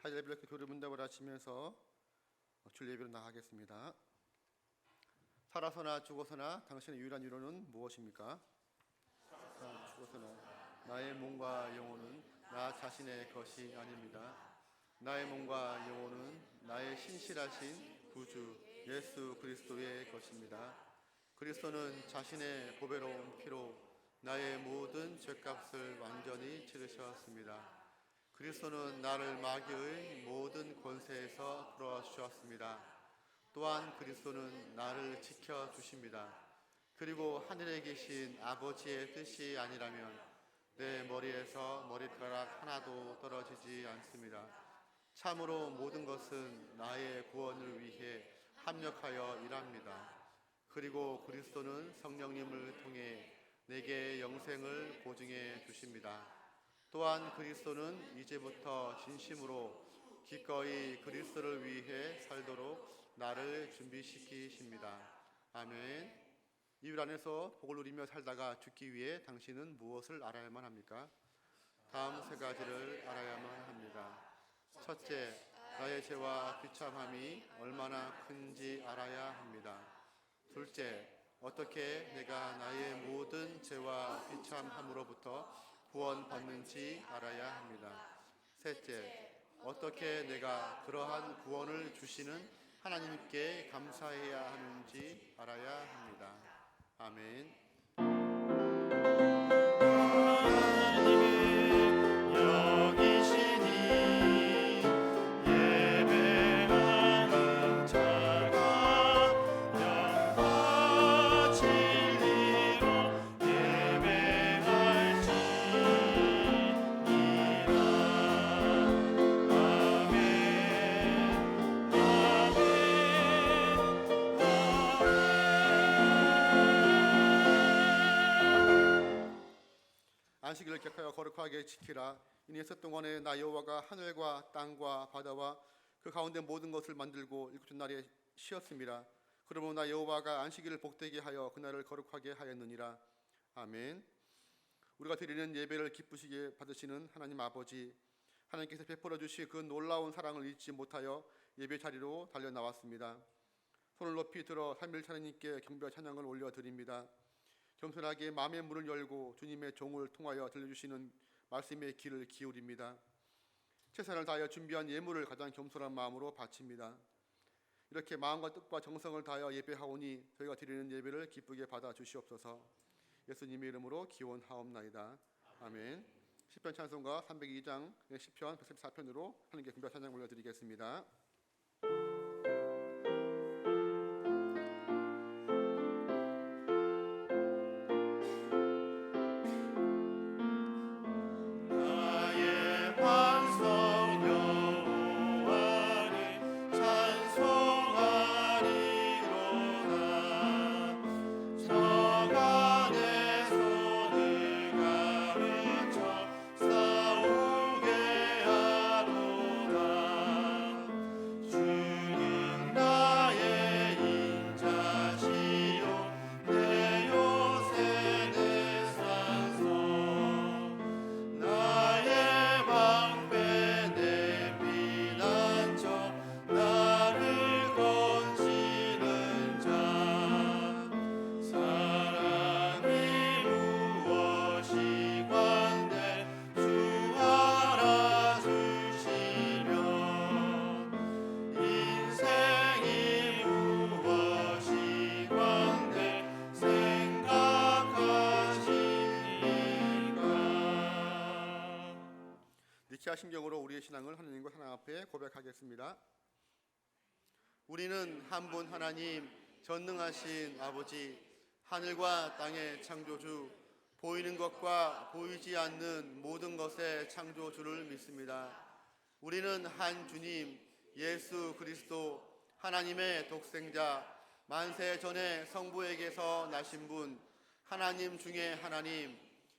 가질 예배를 교류문답을 하시면서 줄 예배로 나가겠습니다. 살아서나 죽어서나 당신의 유일한 위로는 무엇입니까? 살아서나 죽어서나 나의 몸과 영혼은 나 자신의 것이 아닙니다. 나의 몸과 영혼은 나의 신실하신 구주 예수 그리스도의 것입니다. 그리스도는 자신의 보배로운 피로 나의 모든 죄값을 완전히 치르셨습니다. 그리스도는 나를 마귀의 모든 권세에서 풀어주셨습니다. 또한 그리스도는 나를 지켜주십니다. 그리고 하늘에 계신 아버지의 뜻이 아니라면 내 머리에서 머리카락 하나도 떨어지지 않습니다. 참으로 모든 것은 나의 구원을 위해 합력하여 일합니다. 그리고 그리스도는 성령님을 통해 내게 영생을 보증해 주십니다. 또한 그리스도는 이제부터 진심으로 기꺼이 그리스도를 위해 살도록 나를 준비시키십니다. 아멘. 이 일 안에서 복을 누리며 살다가 죽기 위해 당신은 무엇을 알아야만 합니까? 다음 세 가지를 알아야만 합니다. 첫째, 나의 죄와 비참함이 얼마나 큰지 알아야 합니다. 둘째, 어떻게 내가 나의 모든 죄와 비참함으로부터 구원받는지 알아야 합니다. 셋째, 어떻게 내가 그러한 구원을 주시는 하나님께 감사해야 하는지 알아야 합니다. 아멘. 안식일을 기억하여 거룩하게 지키라. 이는 셋 동안에 나 여호와가 하늘과 땅과 바다와 그 가운데 모든 것을 만들고 일곱째 날에 쉬었습니다. 그러므로 나 여호와가 안식일을 복되게 하여 그날을 거룩하게 하였느니라. 아멘. 우리가 드리는 예배를 기쁘시게 받으시는 하나님 아버지, 하나님께서 베풀어 주실 그 놀라운 사랑을 잊지 못하여 예배 자리로 달려 나왔습니다. 손을 높이 들어 삼위일체 하나님께 경배와 찬양을 올려드립니다. 겸손하게 마음의 문을 열고 주님의 종을 통하여 들려주시는 말씀의 귀를 기울입니다. 최선을 다하여 준비한 예물을 가장 겸손한 마음으로 바칩니다. 이렇게 마음과 뜻과 정성을 다하여 예배하오니 저희가 드리는 예배를 기쁘게 받아 주시옵소서. 예수님의 이름으로 기원하옵나이다. 아멘. 시편 찬송가 302장 시편 114편으로 하나님께 경배와 찬양 올려드리겠습니다. 니케아 심경으로 우리의 신앙을 하나님과 하나님 앞에 고백하겠습니다. 우리는 한 분 하나님, 전능하신 아버지, 하늘과 땅의 창조주, 보이는 것과 보이지 않는 모든 것의 창조주를 믿습니다. 우리는 한 주님, 예수 그리스도, 하나님의 독생자, 만세 전에 성부에게서 나신 분, 하나님 중에 하나님,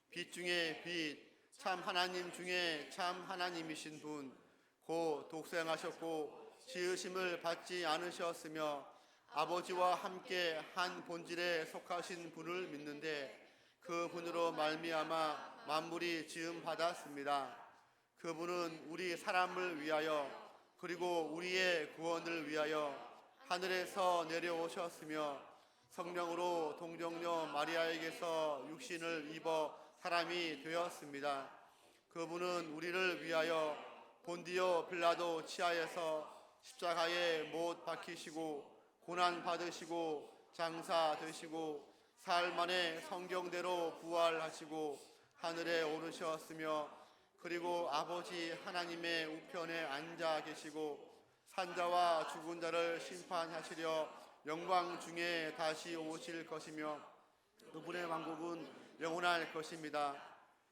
빛 중에 빛, 참 하나님 중에 참 하나님이신 분, 고 독생하셨고 지으심을 받지 않으셨으며 아버지와 함께 한 본질에 속하신 분을 믿는데 그 분으로 말미암아 만물이 지음 받았습니다. 그분은 우리 사람을 위하여 그리고 우리의 구원을 위하여 하늘에서 내려오셨으며 성령으로 동정녀 마리아에게서 육신을 입어 사람이 되었습니다. 그분은 우리를 위하여 본디오 빌라도 치하에서 십자가에 못 박히시고 고난 받으시고 장사 되시고 사흘 만에 성경대로 부활하시고 하늘에 오르셨으며 그리고 아버지 하나님의 우편에 앉아 계시고 산자와 죽은 자를 심판하시려 영광 중에 다시 오실 것이며 그분의 왕국은 영원할 것입니다.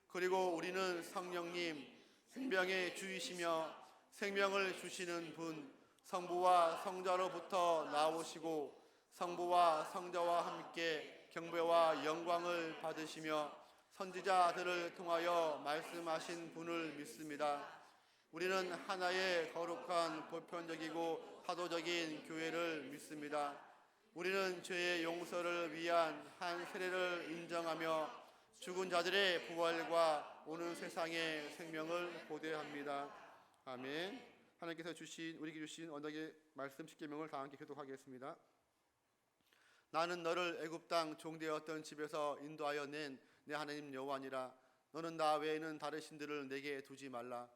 그리고 우리는 성령님 생명의 주이시며 생명을 주시는 분 성부와 성자로부터 나오시고 성부와 성자와 함께 경배와 영광을 받으시며 선지자들을 통하여 말씀하신 분을 믿습니다. 우리는 하나의 거룩한 보편적이고 사도적인 교회를 믿습니다. 우리는 죄의 용서를 위한 한 세례를 인정하며 죽은 자들의 부활과 오는 세상의 생명을 고대합니다. 아멘. 하나님께서 우리에게 주신 언약의 말씀 십계명을 다 함께 교독하겠습니다. 나는 너를 애굽 땅 종되었던 집에서 인도하여 낸 내 하나님 여호와니라. 너는 나 외에는 다른 신들을 내게 두지 말라.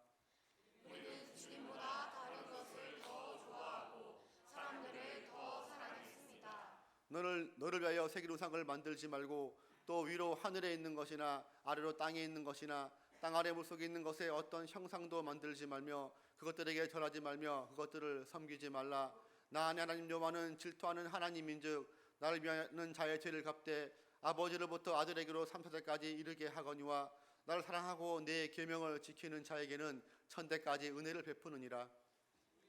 우리는 주님보다 다른 것을 더 좋아하고 사람들을 더 사랑했습니다. 너를 위하여 새긴 우상을 만들지 말고 또 위로 하늘에 있는 것이나 아래로 땅에 있는 것이나 땅 아래 물속에 있는 것에 어떤 형상도 만들지 말며 그것들에게 절하지 말며 그것들을 섬기지 말라. 나 하나님 여호와는 질투하는 하나님인즉 나를 위하는 자의 죄를 갚되 아버지로부터 아들에게로 3세대까지 이르게 하거니와 나를 사랑하고 내 계명을 지키는 자에게는 천대까지 은혜를 베푸느니라.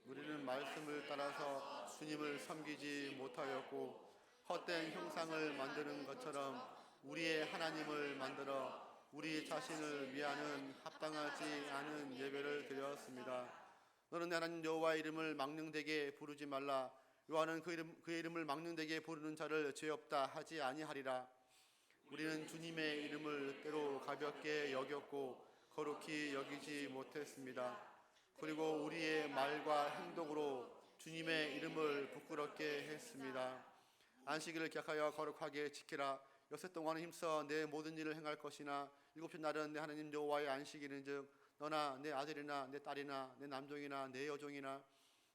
우리는 말씀을 따라서 주님을 섬기지 못하였고 헛된 형상을 만드는 것처럼 우리의 하나님을 만들어 우리 자신을 위하는 합당하지 않은 예배를 드렸습니다. 너는 내 하나님 여호와의 이름을 망령되게 부르지 말라. 여호와는 그의 이름을 망령되게 부르는 자를 죄 없다 하지 아니하리라. 우리는 주님의 이름을 때로 가볍게 여겼고 거룩히 여기지 못했습니다. 그리고 우리의 말과 행동으로 주님의 이름을 부끄럽게 했습니다. 안식일을 기억하여 거룩하게 지키라. 여섯 동안은 힘써 내 모든 일을 행할 것이나 일곱째 날은 내 하나님 여호와의 안식일인즉 너나 내 아들이나 내 딸이나 내 남종이나 내 여종이나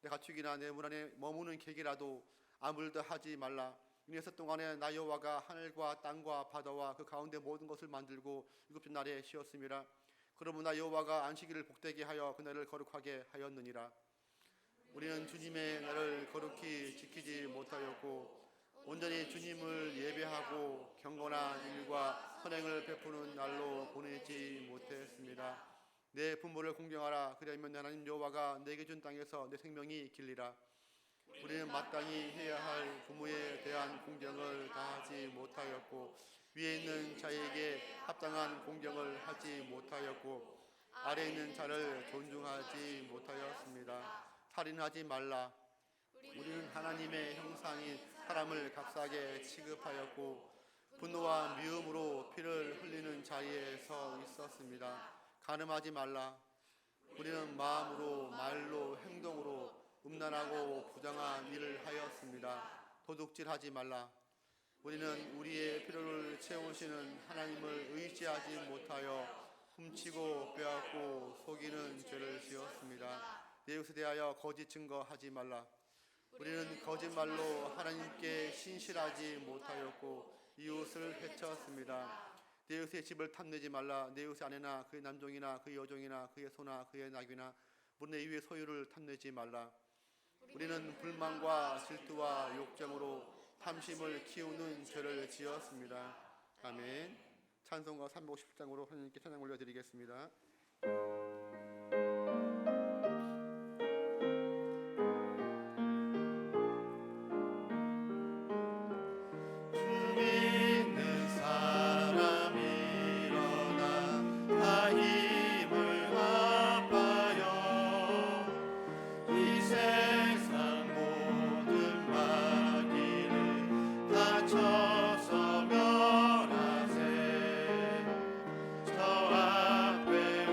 내 가축이나 내 문 안에 머무는 객이라도 아무 일도 하지 말라. 이 여섯 동안에 나 여호와가 하늘과 땅과 바다와 그 가운데 모든 것을 만들고 일곱째 날에 쉬었음이라. 그러므로 나 여호와가 안식일을 복되게 하여 그날을 거룩하게 하였느니라. 우리는 주님의 날을 거룩히 지키지 못하였고 온전히 주님을 예배하고 경건한 일과 선행을 베푸는 날로 보내지 못했습니다. 내 부모를 공경하라. 그리하면 하나님 여호와가 내게 준 땅에서 내 생명이 길리라. 우리는 마땅히 해야 할 부모에 대한 공경을 다하지 못하였고 위에 있는 자에게 합당한 공경을 하지 못하였고 아래에 있는 자를 존중하지 못하였습니다. 살인하지 말라. 우리는 하나님의 형상인 사람을 값싸게 취급하였고 분노와 미움으로 피를 흘리는 자리에 서 있었습니다. 간음하지 말라. 우리는 마음으로 말로 행동으로 음란하고 부정한 일을 하였습니다. 도둑질하지 말라. 우리는 우리의 필요를 채우시는 하나님을 의지하지 못하여 훔치고 빼앗고 속이는 죄를 지었습니다. 내 이웃에 대하여 거짓 증거하지 말라. 우리는 거짓말로 하나님께 신실하지 못하였고 이웃을 해쳤습니다. 내 이웃의 집을 탐내지 말라. 내 이웃의 아내나 그의 남종이나 그의 여종이나 그의 소나 그의 낙이나 내 이웃의 소유를 탐내지 말라. 우리는 불만과 질투와 욕정으로 탐심을 키우는 죄를 지었습니다. 아멘. 찬송가 357장으로 하나님께 찬양 올려드리겠습니다. 저 앞에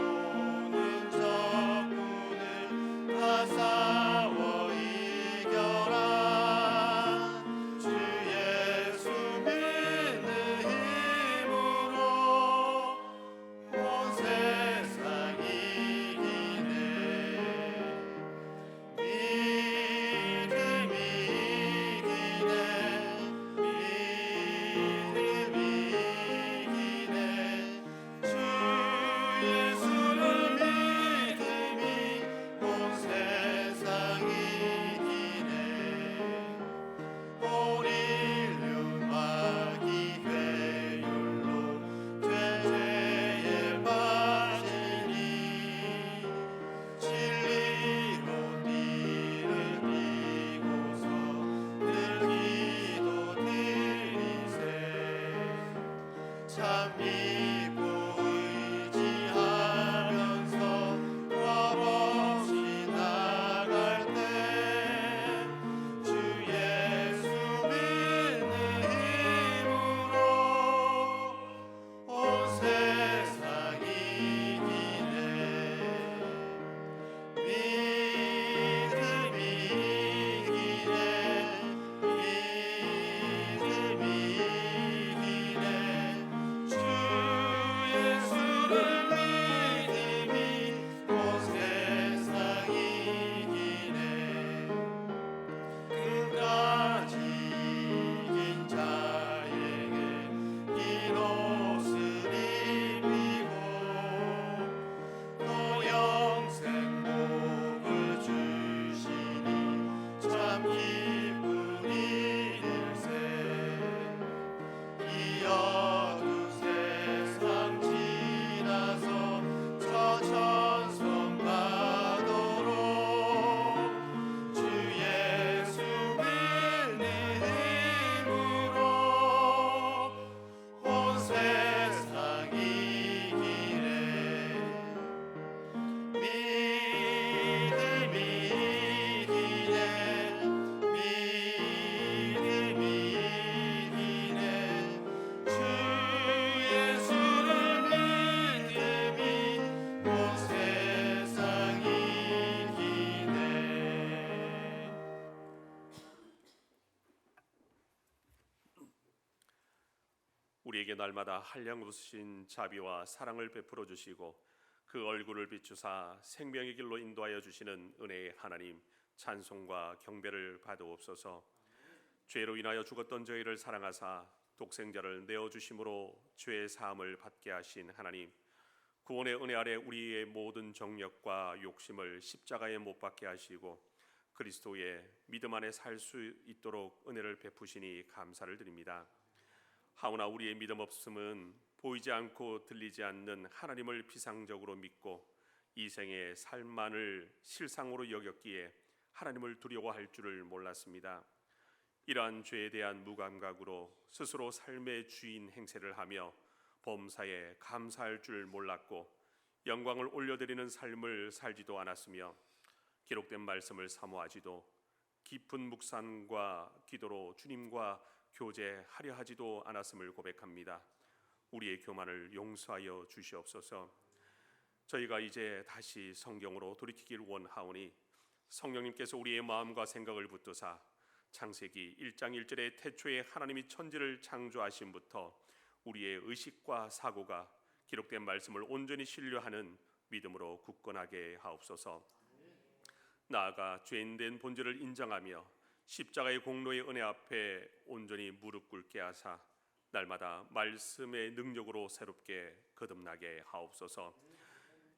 믿고 의지하면서 겁없이 나갈 때 주 예수 믿는 힘으로 온 세상이 이기네. 믿음이 이기네. 믿음이 이기네. 주 예수를 믿음이 온 세상이 이기네. 끝까지 이긴 자에게 긴 옷을 입히고 또 영생 복을 주시니 참 기쁜 일일세. 이 어두 세상 지나서 저 천성 가도록 주 예수 믿는 힘으로 온 세상이 이기네. 믿음이 이기네. 믿음이 이기네. 주 예수를 믿음이 온 세상이 이기네. 우리에게 날마다 한량 웃으신 자비와 사랑을 베풀어 주시고 그 얼굴을 비추사 생명의 길로 인도하여 주시는 은혜의 하나님, 찬송과 경배를 받으옵소서. 죄로 인하여 죽었던 저희를 사랑하사 독생자를 내어주심으로 죄의 사함을 받게 하신 하나님, 구원의 은혜 아래 우리의 모든 정력과 욕심을 십자가에 못 박게 하시고 그리스도의 믿음 안에 살 수 있도록 은혜를 베푸시니 감사를 드립니다. 하오나 우리의 믿음 없음은 보이지 않고 들리지 않는 하나님을 비상적으로 믿고 이 생의 삶만을 실상으로 여겼기에 하나님을 두려워할 줄을 몰랐습니다. 이러한 죄에 대한 무감각으로 스스로 삶의 주인 행세를 하며 범사에 감사할 줄 몰랐고 영광을 올려드리는 삶을 살지도 않았으며 기록된 말씀을 사모하지도 깊은 묵상과 기도로 주님과 교제하려 하지도 않았음을 고백합니다. 우리의 교만을 용서하여 주시옵소서. 저희가 이제 다시 성경으로 돌이키길 원하오니 성령님께서 우리의 마음과 생각을 붙드사 창세기 1장 1절의 태초에 하나님이 천지를 창조하심부터 우리의 의식과 사고가 기록된 말씀을 온전히 신뢰하는 믿음으로 굳건하게 하옵소서. 나아가 죄인된 본질을 인정하며 십자가의 공로의 은혜 앞에 온전히 무릎 꿇게 하사 날마다 말씀의 능력으로 새롭게 거듭나게 하옵소서.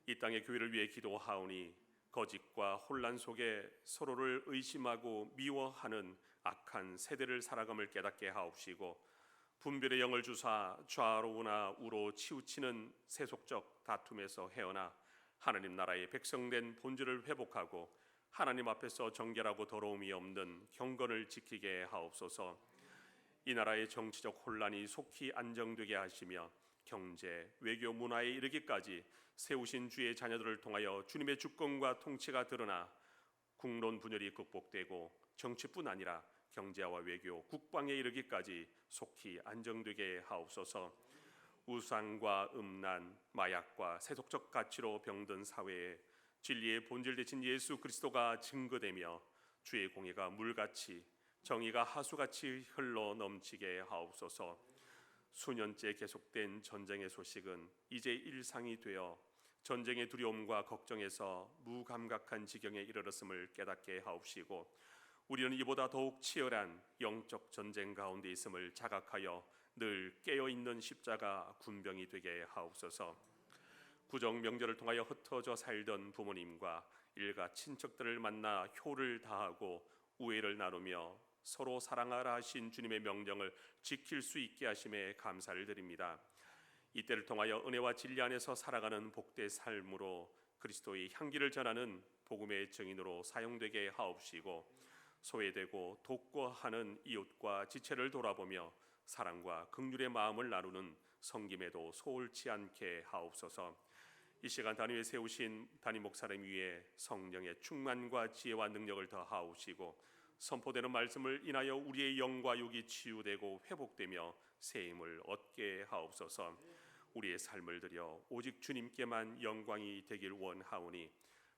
이 땅의 교회를 위해 기도하오니 거짓과 혼란 속에 서로를 의심하고 미워하는 악한 세대를 살아감을 깨닫게 하옵시고 분별의 영을 주사 좌로나 우로 치우치는 세속적 다툼에서 헤어나 하나님 나라의 백성된 본질을 회복하고 하나님 앞에서 정결하고 더러움이 없는 경건을 지키게 하옵소서. 이 나라의 정치적 혼란이 속히 안정되게 하시며 경제, 외교, 문화에 이르기까지 세우신 주의 자녀들을 통하여 주님의 주권과 통치가 드러나 국론 분열이 극복되고 정치뿐 아니라 경제와 외교, 국방에 이르기까지 속히 안정되게 하옵소서. 우상과 음란, 마약과 세속적 가치로 병든 사회에 진리의 본질 되신 예수 그리스도가 증거되며 주의 공의가 물같이 정의가 하수같이 흘러 넘치게 하옵소서. 수년째 계속된 전쟁의 소식은 이제 일상이 되어 전쟁의 두려움과 걱정에서 무감각한 지경에 이르렀음을 깨닫게 하옵시고 우리는 이보다 더욱 치열한 영적 전쟁 가운데 있음을 자각하여 늘 깨어있는 십자가 군병이 되게 하옵소서. 구정 명절을 통하여 흩어져 살던 부모님과 일가 친척들을 만나 효를 다하고 우애를 나누며 서로 사랑하라 하신 주님의 명령을 지킬 수 있게 하심에 감사를 드립니다. 이때를 통하여 은혜와 진리 안에서 살아가는 복된 삶으로 그리스도의 향기를 전하는 복음의 증인으로 사용되게 하옵시고 소외되고 돕고 하는 이웃과 지체를 돌아보며 사랑과 긍휼의 마음을 나누는 섬김에도 소홀치 않게 하옵소서. 이 시간 단위에 세우신 담임 목사님 위에 성령의 충만과 지혜와 능력을 더하옵시고 선포되는 말씀을 인하여 우리의 영과 육이 치유되고 회복되며 새 힘을 얻게 하옵소서. 우리의 삶을 드려 오직 주님께만 영광이 되길 원하오니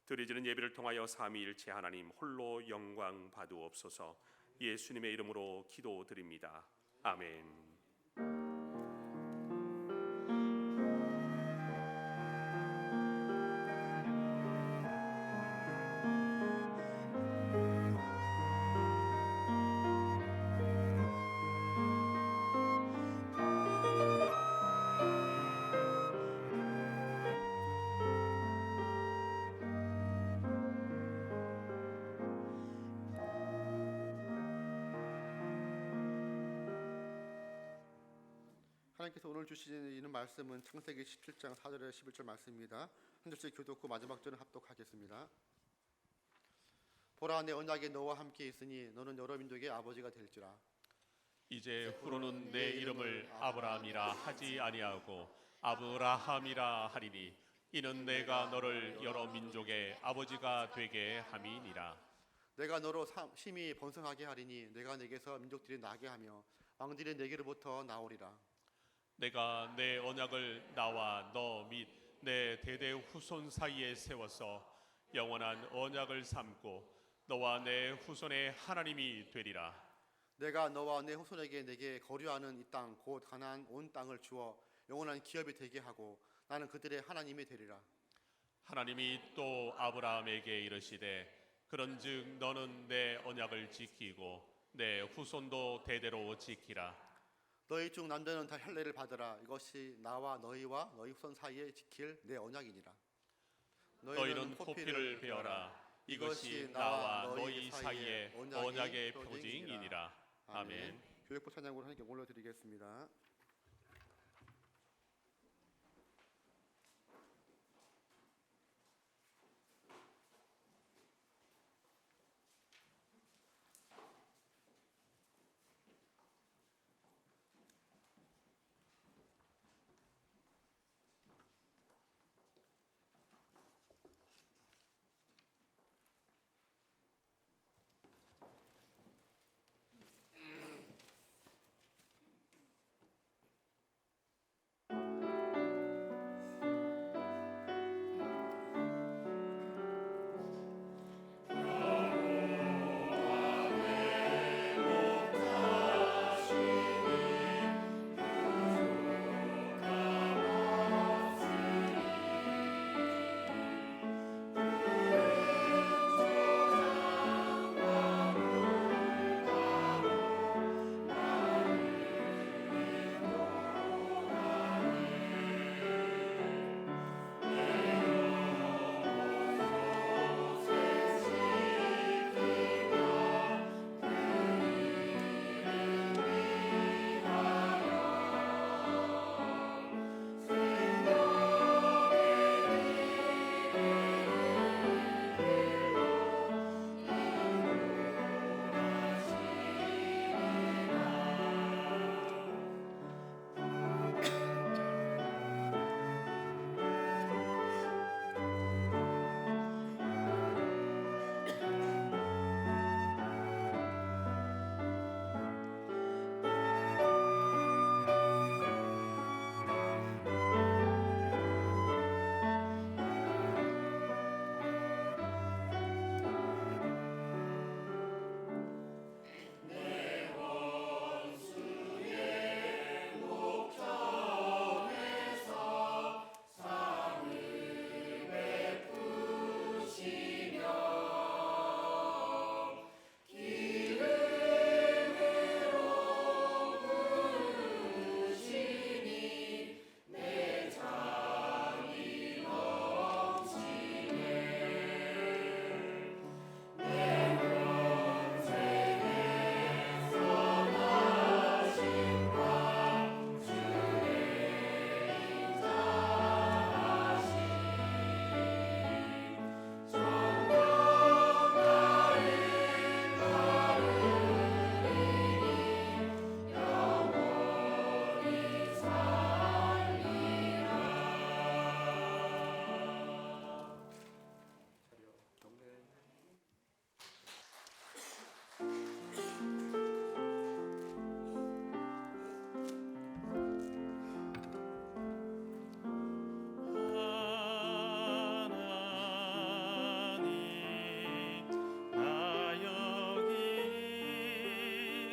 드려지는 예배를 통하여 삼위일체 하나님 홀로 영광 받으옵소서. 예수님의 이름으로 기도드립니다. 아멘. 하나님께서 오늘 주시는 말씀은 창세기 17장 4절에 11절 말씀입니다. 한 절씩 교독 후 마지막 절은 합독하겠습니다. 보라, 내 언약이 너와 함께 있으니 너는 여러 민족의 아버지가 될지라. 이제 후로는 내 이름을 아브라함이라 하지 아니하고 아브라함이라 하리니 이는 내가 너를 여러 민족의 아버지가 되게 함이니라. 내가 너로 심히 번성하게 하리니 내가 내게서 민족들이 나게 하며 왕들이 내게로부터 나오리라. 내가 내 언약을 나와 너 및 내 대대 후손 사이에 세워서 영원한 언약을 삼고 너와 내 후손의 하나님이 되리라. 내가 너와 내 후손에게 내게 거류하는 이 땅 곧 가나안 온 땅을 주어 영원한 기업이 되게 하고 나는 그들의 하나님이 되리라. 하나님이 또 아브라함에게 이르시되 그런즉 너는 내 언약을 지키고 내 후손도 대대로 지키라. 너희 중 남자는 다 할례를 받으라. 이것이 나와 너희와 너희 후손 사이에 지킬 내 언약이니라. 너희는 포피를 베어라. 이것이 나와 너희 사이에 언약의 표징이니라. 아멘. 교육부 찬양으로 하나님께 올려드리겠습니다.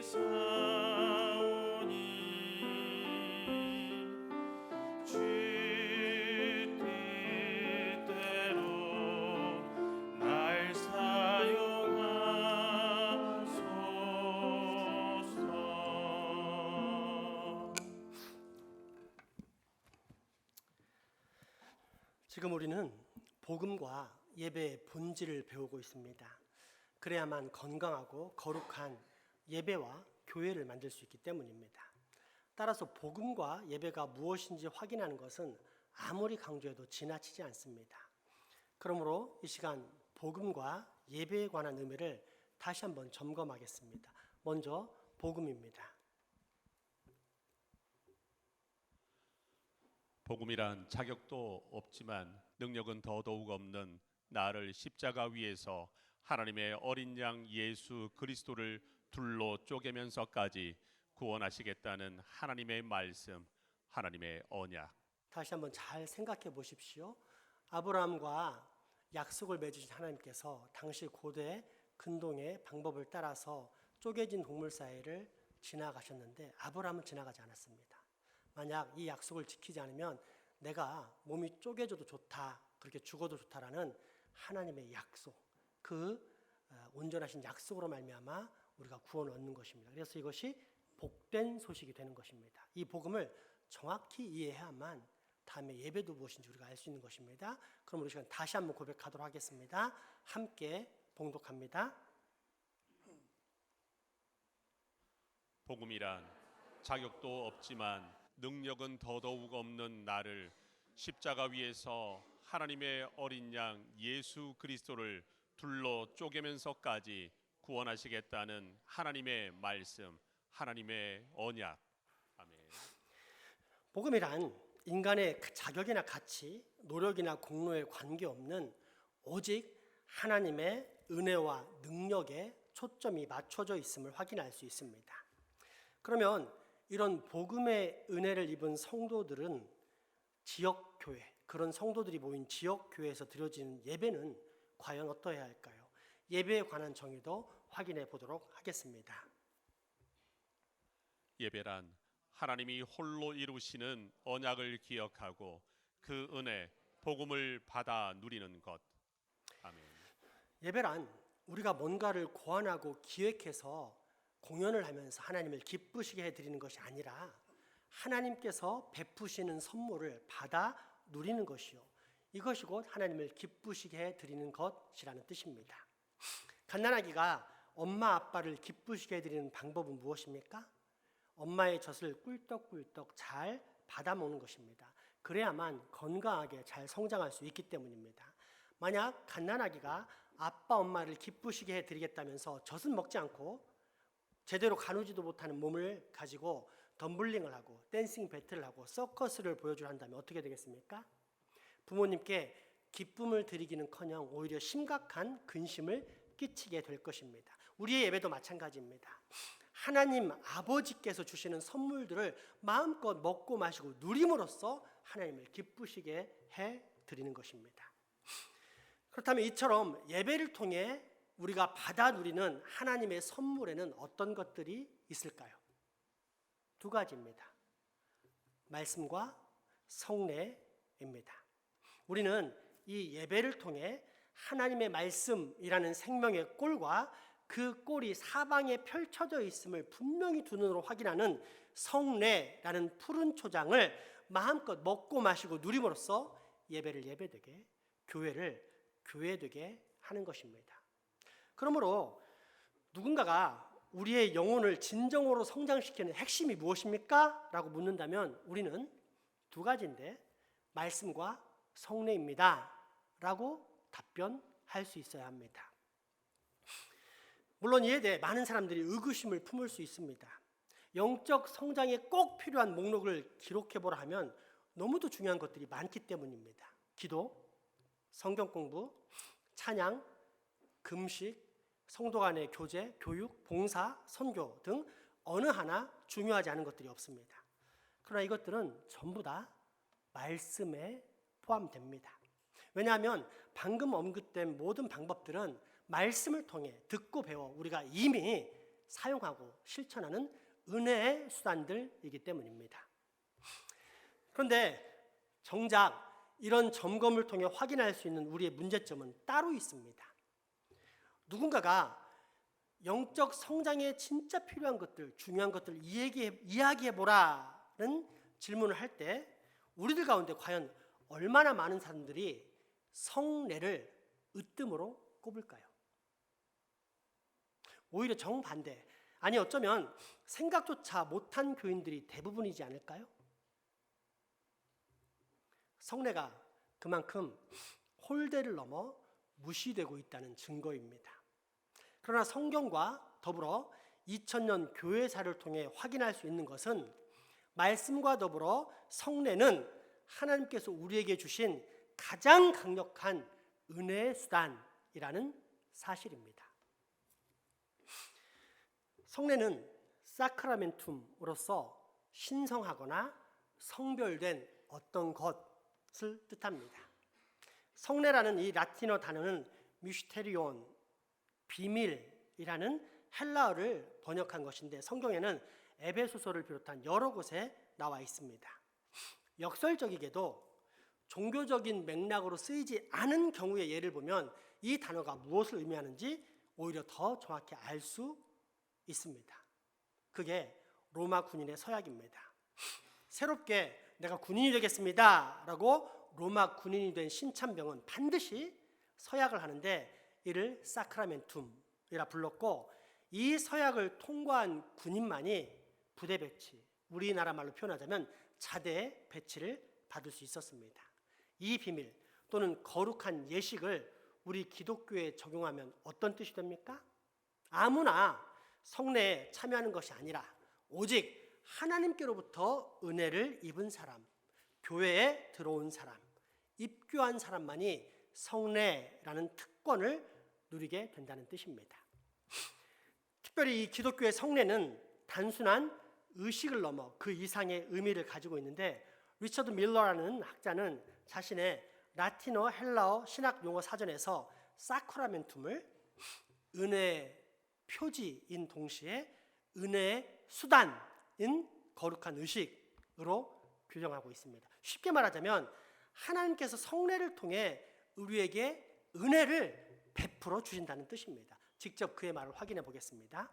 사오니 주 뜻대로 날 사용하소서. 지금 우리는 복음과 예배의 본질을 배우고 있습니다. 그래야만 건강하고 거룩한 예배와 교회를 만들 수 있기 때문입니다. 따라서 복음과 예배가 무엇인지 확인하는 것은 아무리 강조해도 지나치지 않습니다. 그러므로 이 시간 복음과 예배에 관한 의미를 다시 한번 점검하겠습니다. 먼저 복음입니다. 복음이란 자격도 없지만 능력은 더더욱 없는 나를 십자가 위에서 하나님의 어린 양 예수 그리스도를 둘로 쪼개면서까지 구원하시겠다는 하나님의 말씀, 하나님의 언약. 다시 한번 잘 생각해 보십시오. 아브라함과 약속을 맺으신 하나님께서 당시 고대 근동의 방법을 따라서 쪼개진 동물 사이를 지나가셨는데 아브라함은 지나가지 않았습니다. 만약 이 약속을 지키지 않으면 내가 몸이 쪼개져도 좋다, 그렇게 죽어도 좋다라는 하나님의 약속, 그 온전하신 약속으로 말미암아 우리가 구원을 얻는 것입니다. 그래서 이것이 복된 소식이 되는 것입니다. 이 복음을 정확히 이해해야만 다음에 예배도 무엇인지 우리가 알 수 있는 것입니다. 그럼 우리 시간 다시 한번 고백하도록 하겠습니다. 함께 봉독합니다. 복음이란 자격도 없지만 능력은 더더욱 없는 나를 십자가 위에서 하나님의 어린 양 예수 그리스도를 둘로 쪼개면서까지 구원하시겠다는 하나님의 말씀, 하나님의 언약. 아멘. 복음이란 인간의 자격이나 가치, 노력이나 공로에 관계없는 오직 하나님의 은혜와 능력에 초점이 맞춰져 있음을 확인할 수 있습니다. 그러면 이런 복음의 은혜를 입은 성도들은 지역교회, 그런 성도들이 모인 지역교회에서 드려지는 예배는 과연 어떠해야 할까요? 예배에 관한 정의도 확인해 보도록 하겠습니다. 예배란 하나님이 홀로 이루시는 언약을 기억하고 그 은혜, 복음을 받아 누리는 것. 아멘. 예배란 우리가 뭔가를 고안하고 기획해서 공연을 하면서 하나님을 기쁘시게 해드리는 것이 아니라 하나님께서 베푸시는 선물을 받아 누리는 것이요, 이것이 곧 하나님을 기쁘시게 해드리는 것이라는 뜻입니다. 갓난아기가 엄마 아빠를 기쁘시게 해드리는 방법은 무엇입니까? 엄마의 젖을 꿀떡꿀떡 잘 받아먹는 것입니다. 그래야만 건강하게 잘 성장할 수 있기 때문입니다. 만약 갓난아기가 아빠 엄마를 기쁘시게 해드리겠다면서 젖은 먹지 않고 제대로 가누지도 못하는 몸을 가지고 덤블링을 하고 댄싱 배틀을 하고 서커스를 보여주려 한다면 어떻게 되겠습니까? 부모님께 기쁨을 드리기는커녕 오히려 심각한 근심을 끼치게 될 것입니다. 우리의 예배도 마찬가지입니다. 하나님 아버지께서 주시는 선물들을 마음껏 먹고 마시고 누림으로써 하나님을 기쁘시게 해드리는 것입니다. 그렇다면 이처럼 예배를 통해 우리가 받아 누리는 하나님의 선물에는 어떤 것들이 있을까요? 두 가지입니다. 말씀과 성례입니다. 우리는 이 예배를 통해 하나님의 말씀이라는 생명의 꼴과 그 꼴이 사방에 펼쳐져 있음을 분명히 두 눈으로 확인하는 성례라는 푸른 초장을 마음껏 먹고 마시고 누림으로써 예배를 예배되게, 교회를 교회되게 하는 것입니다. 그러므로 누군가가 우리의 영혼을 진정으로 성장시키는 핵심이 무엇입니까? 라고 묻는다면 우리는 두 가지인데 말씀과 성례입니다 라고 답변할 수 있어야 합니다. 물론 이에 대해 많은 사람들이 의구심을 품을 수 있습니다. 영적 성장에 꼭 필요한 목록을 기록해보라 하면 너무도 중요한 것들이 많기 때문입니다. 기도, 성경 공부, 찬양, 금식, 성도 간의 교제, 교육, 봉사, 선교 등 어느 하나 중요하지 않은 것들이 없습니다. 그러나 이것들은 전부 다 말씀에 포함됩니다. 왜냐하면 방금 언급된 모든 방법들은 말씀을 통해 듣고 배워 우리가 이미 사용하고 실천하는 은혜의 수단들이기 때문입니다. 그런데 정작 이런 점검을 통해 확인할 수 있는 우리의 문제점은 따로 있습니다. 누군가가 영적 성장에 진짜 필요한 것들, 중요한 것들을 이야기해보라는 질문을 할 때 우리들 가운데 과연 얼마나 많은 사람들이 성례를 으뜸으로 꼽을까요? 오히려 정반대, 아니 어쩌면 생각조차 못한 교인들이 대부분이지 않을까요? 성례가 그만큼 홀대를 넘어 무시되고 있다는 증거입니다. 그러나 성경과 더불어 2000년 교회사를 통해 확인할 수 있는 것은 말씀과 더불어 성례는 하나님께서 우리에게 주신 가장 강력한 은혜의 수단이라는 사실입니다. 성례는 사크라멘툼으로서 신성하거나 성별된 어떤 것을 뜻합니다. 성례라는 이 라틴어 단어는 미스테리온, 비밀이라는 헬라어를 번역한 것인데 성경에는 에베소서를 비롯한 여러 곳에 나와 있습니다. 역설적이게도 종교적인 맥락으로 쓰이지 않은 경우의 예를 보면 이 단어가 무엇을 의미하는지 오히려 더 정확히 알 수 있습니다. 그게 로마 군인의 서약입니다. 새롭게 내가 군인이 되겠습니다 라고 로마 군인이 된 신참병은 반드시 서약을 하는데 이를 사크라멘툼이라 불렀고, 이 서약을 통과한 군인만이 부대 배치, 우리나라 말로 표현하자면 자대 배치를 받을 수 있었습니다. 이 비밀 또는 거룩한 예식을 우리 기독교에 적용하면 어떤 뜻이 됩니까? 아무나 성례에 참여하는 것이 아니라 오직 하나님께로부터 은혜를 입은 사람, 교회에 들어온 사람, 입교한 사람만이 성례라는 특권을 누리게 된다는 뜻입니다. 특별히 이 기독교의 성례는 단순한 의식을 넘어 그 이상의 의미를 가지고 있는데, 리처드 밀러라는 학자는 자신의 라틴어 헬라어 신학 용어 사전에서 사크라멘툼을 은혜의 표지인 동시에 은혜의 수단인 거룩한 의식으로 규정하고 있습니다. 쉽게 말하자면 하나님께서 성례를 통해 우리에게 은혜를 베풀어 주신다는 뜻입니다. 직접 그의 말을 확인해 보겠습니다.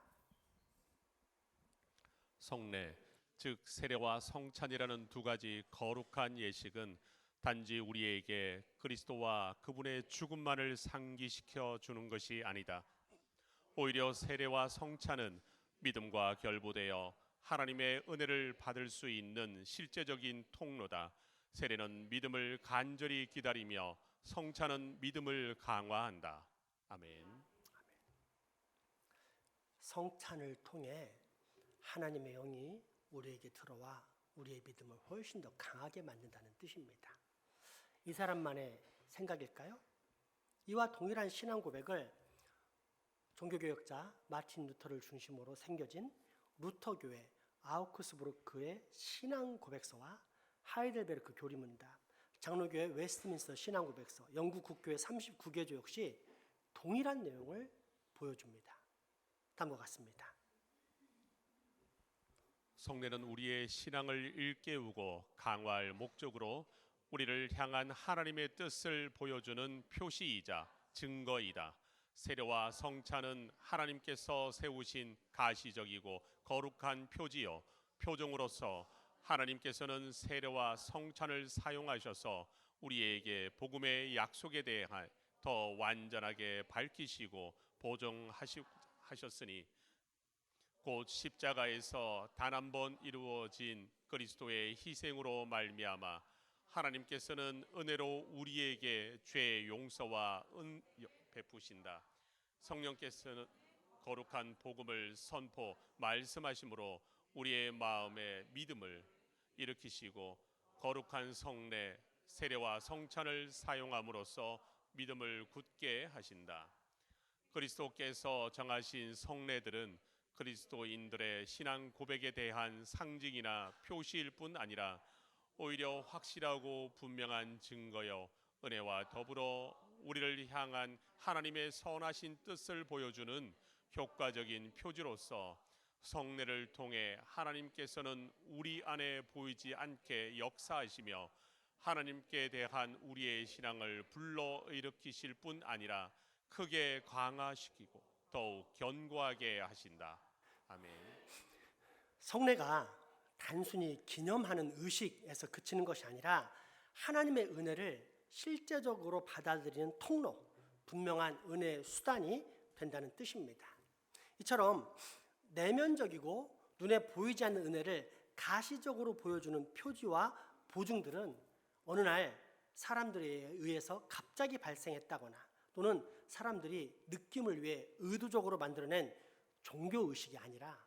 성례, 즉 세례와 성찬이라는 두 가지 거룩한 예식은 단지 우리에게 그리스도와 그분의 죽음만을 상기시켜 주는 것이 아니다. 오히려 세례와 성찬은 믿음과 결부되어 하나님의 은혜를 받을 수 있는 실제적인 통로다. 세례는 믿음을 간절히 기다리며 성찬은 믿음을 강화한다. 아멘. 성찬을 통해 하나님의 영이 우리에게 들어와 우리의 믿음을 훨씬 더 강하게 만든다는 뜻입니다. 이 사람만의 생각일까요? 이와 동일한 신앙 고백을 종교개혁자 마틴 루터를 중심으로 생겨진 루터교회 아우크스부르크의 신앙 고백서와 하이델베르크 교리문답, 장로교회 웨스트민스터 신앙 고백서, 영국 국교회 39개조 역시 동일한 내용을 보여줍니다. 다음과 같습니다. 성례는 우리의 신앙을 일깨우고 강화할 목적으로 우리를 향한 하나님의 뜻을 보여주는 표시이자 증거이다. 세례와 성찬은 하나님께서 세우신 가시적이고 거룩한 표지요 표종으로서 하나님께서는 세례와 성찬을 사용하셔서 우리에게 복음의 약속에 대해 더 완전하게 밝히시고 보정하셨으니 곧 십자가에서 단 한 번 이루어진 그리스도의 희생으로 말미암아 하나님께서는 은혜로 우리에게 죄 용서와 베푸신다. 성령께서는 거룩한 복음을 선포 말씀하심으로 우리의 마음에 믿음을 일으키시고 거룩한 성례, 세례와 성찬을 사용함으로써 믿음을 굳게 하신다. 그리스도께서 정하신 성례들은 그리스도인들의 신앙 고백에 대한 상징이나 표시일 뿐 아니라 오히려 확실하고 분명한 증거여 은혜와 더불어 우리를 향한 하나님의 선하신 뜻을 보여주는 효과적인 표지로서 성례를 통해 하나님께서는 우리 안에 보이지 않게 역사하시며 하나님께 대한 우리의 신앙을 불러일으키실 뿐 아니라 크게 강화시키고 더욱 견고하게 하신다. 아멘. 성례가 단순히 기념하는 의식에서 그치는 것이 아니라 하나님의 은혜를 실제적으로 받아들이는 통로, 분명한 은혜의 수단이 된다는 뜻입니다. 이처럼 내면적이고 눈에 보이지 않는 은혜를 가시적으로 보여주는 표지와 보증들은 어느 날 사람들에 의해서 갑자기 발생했다거나 또는 사람들이 느낌을 위해 의도적으로 만들어낸 종교의식이 아니라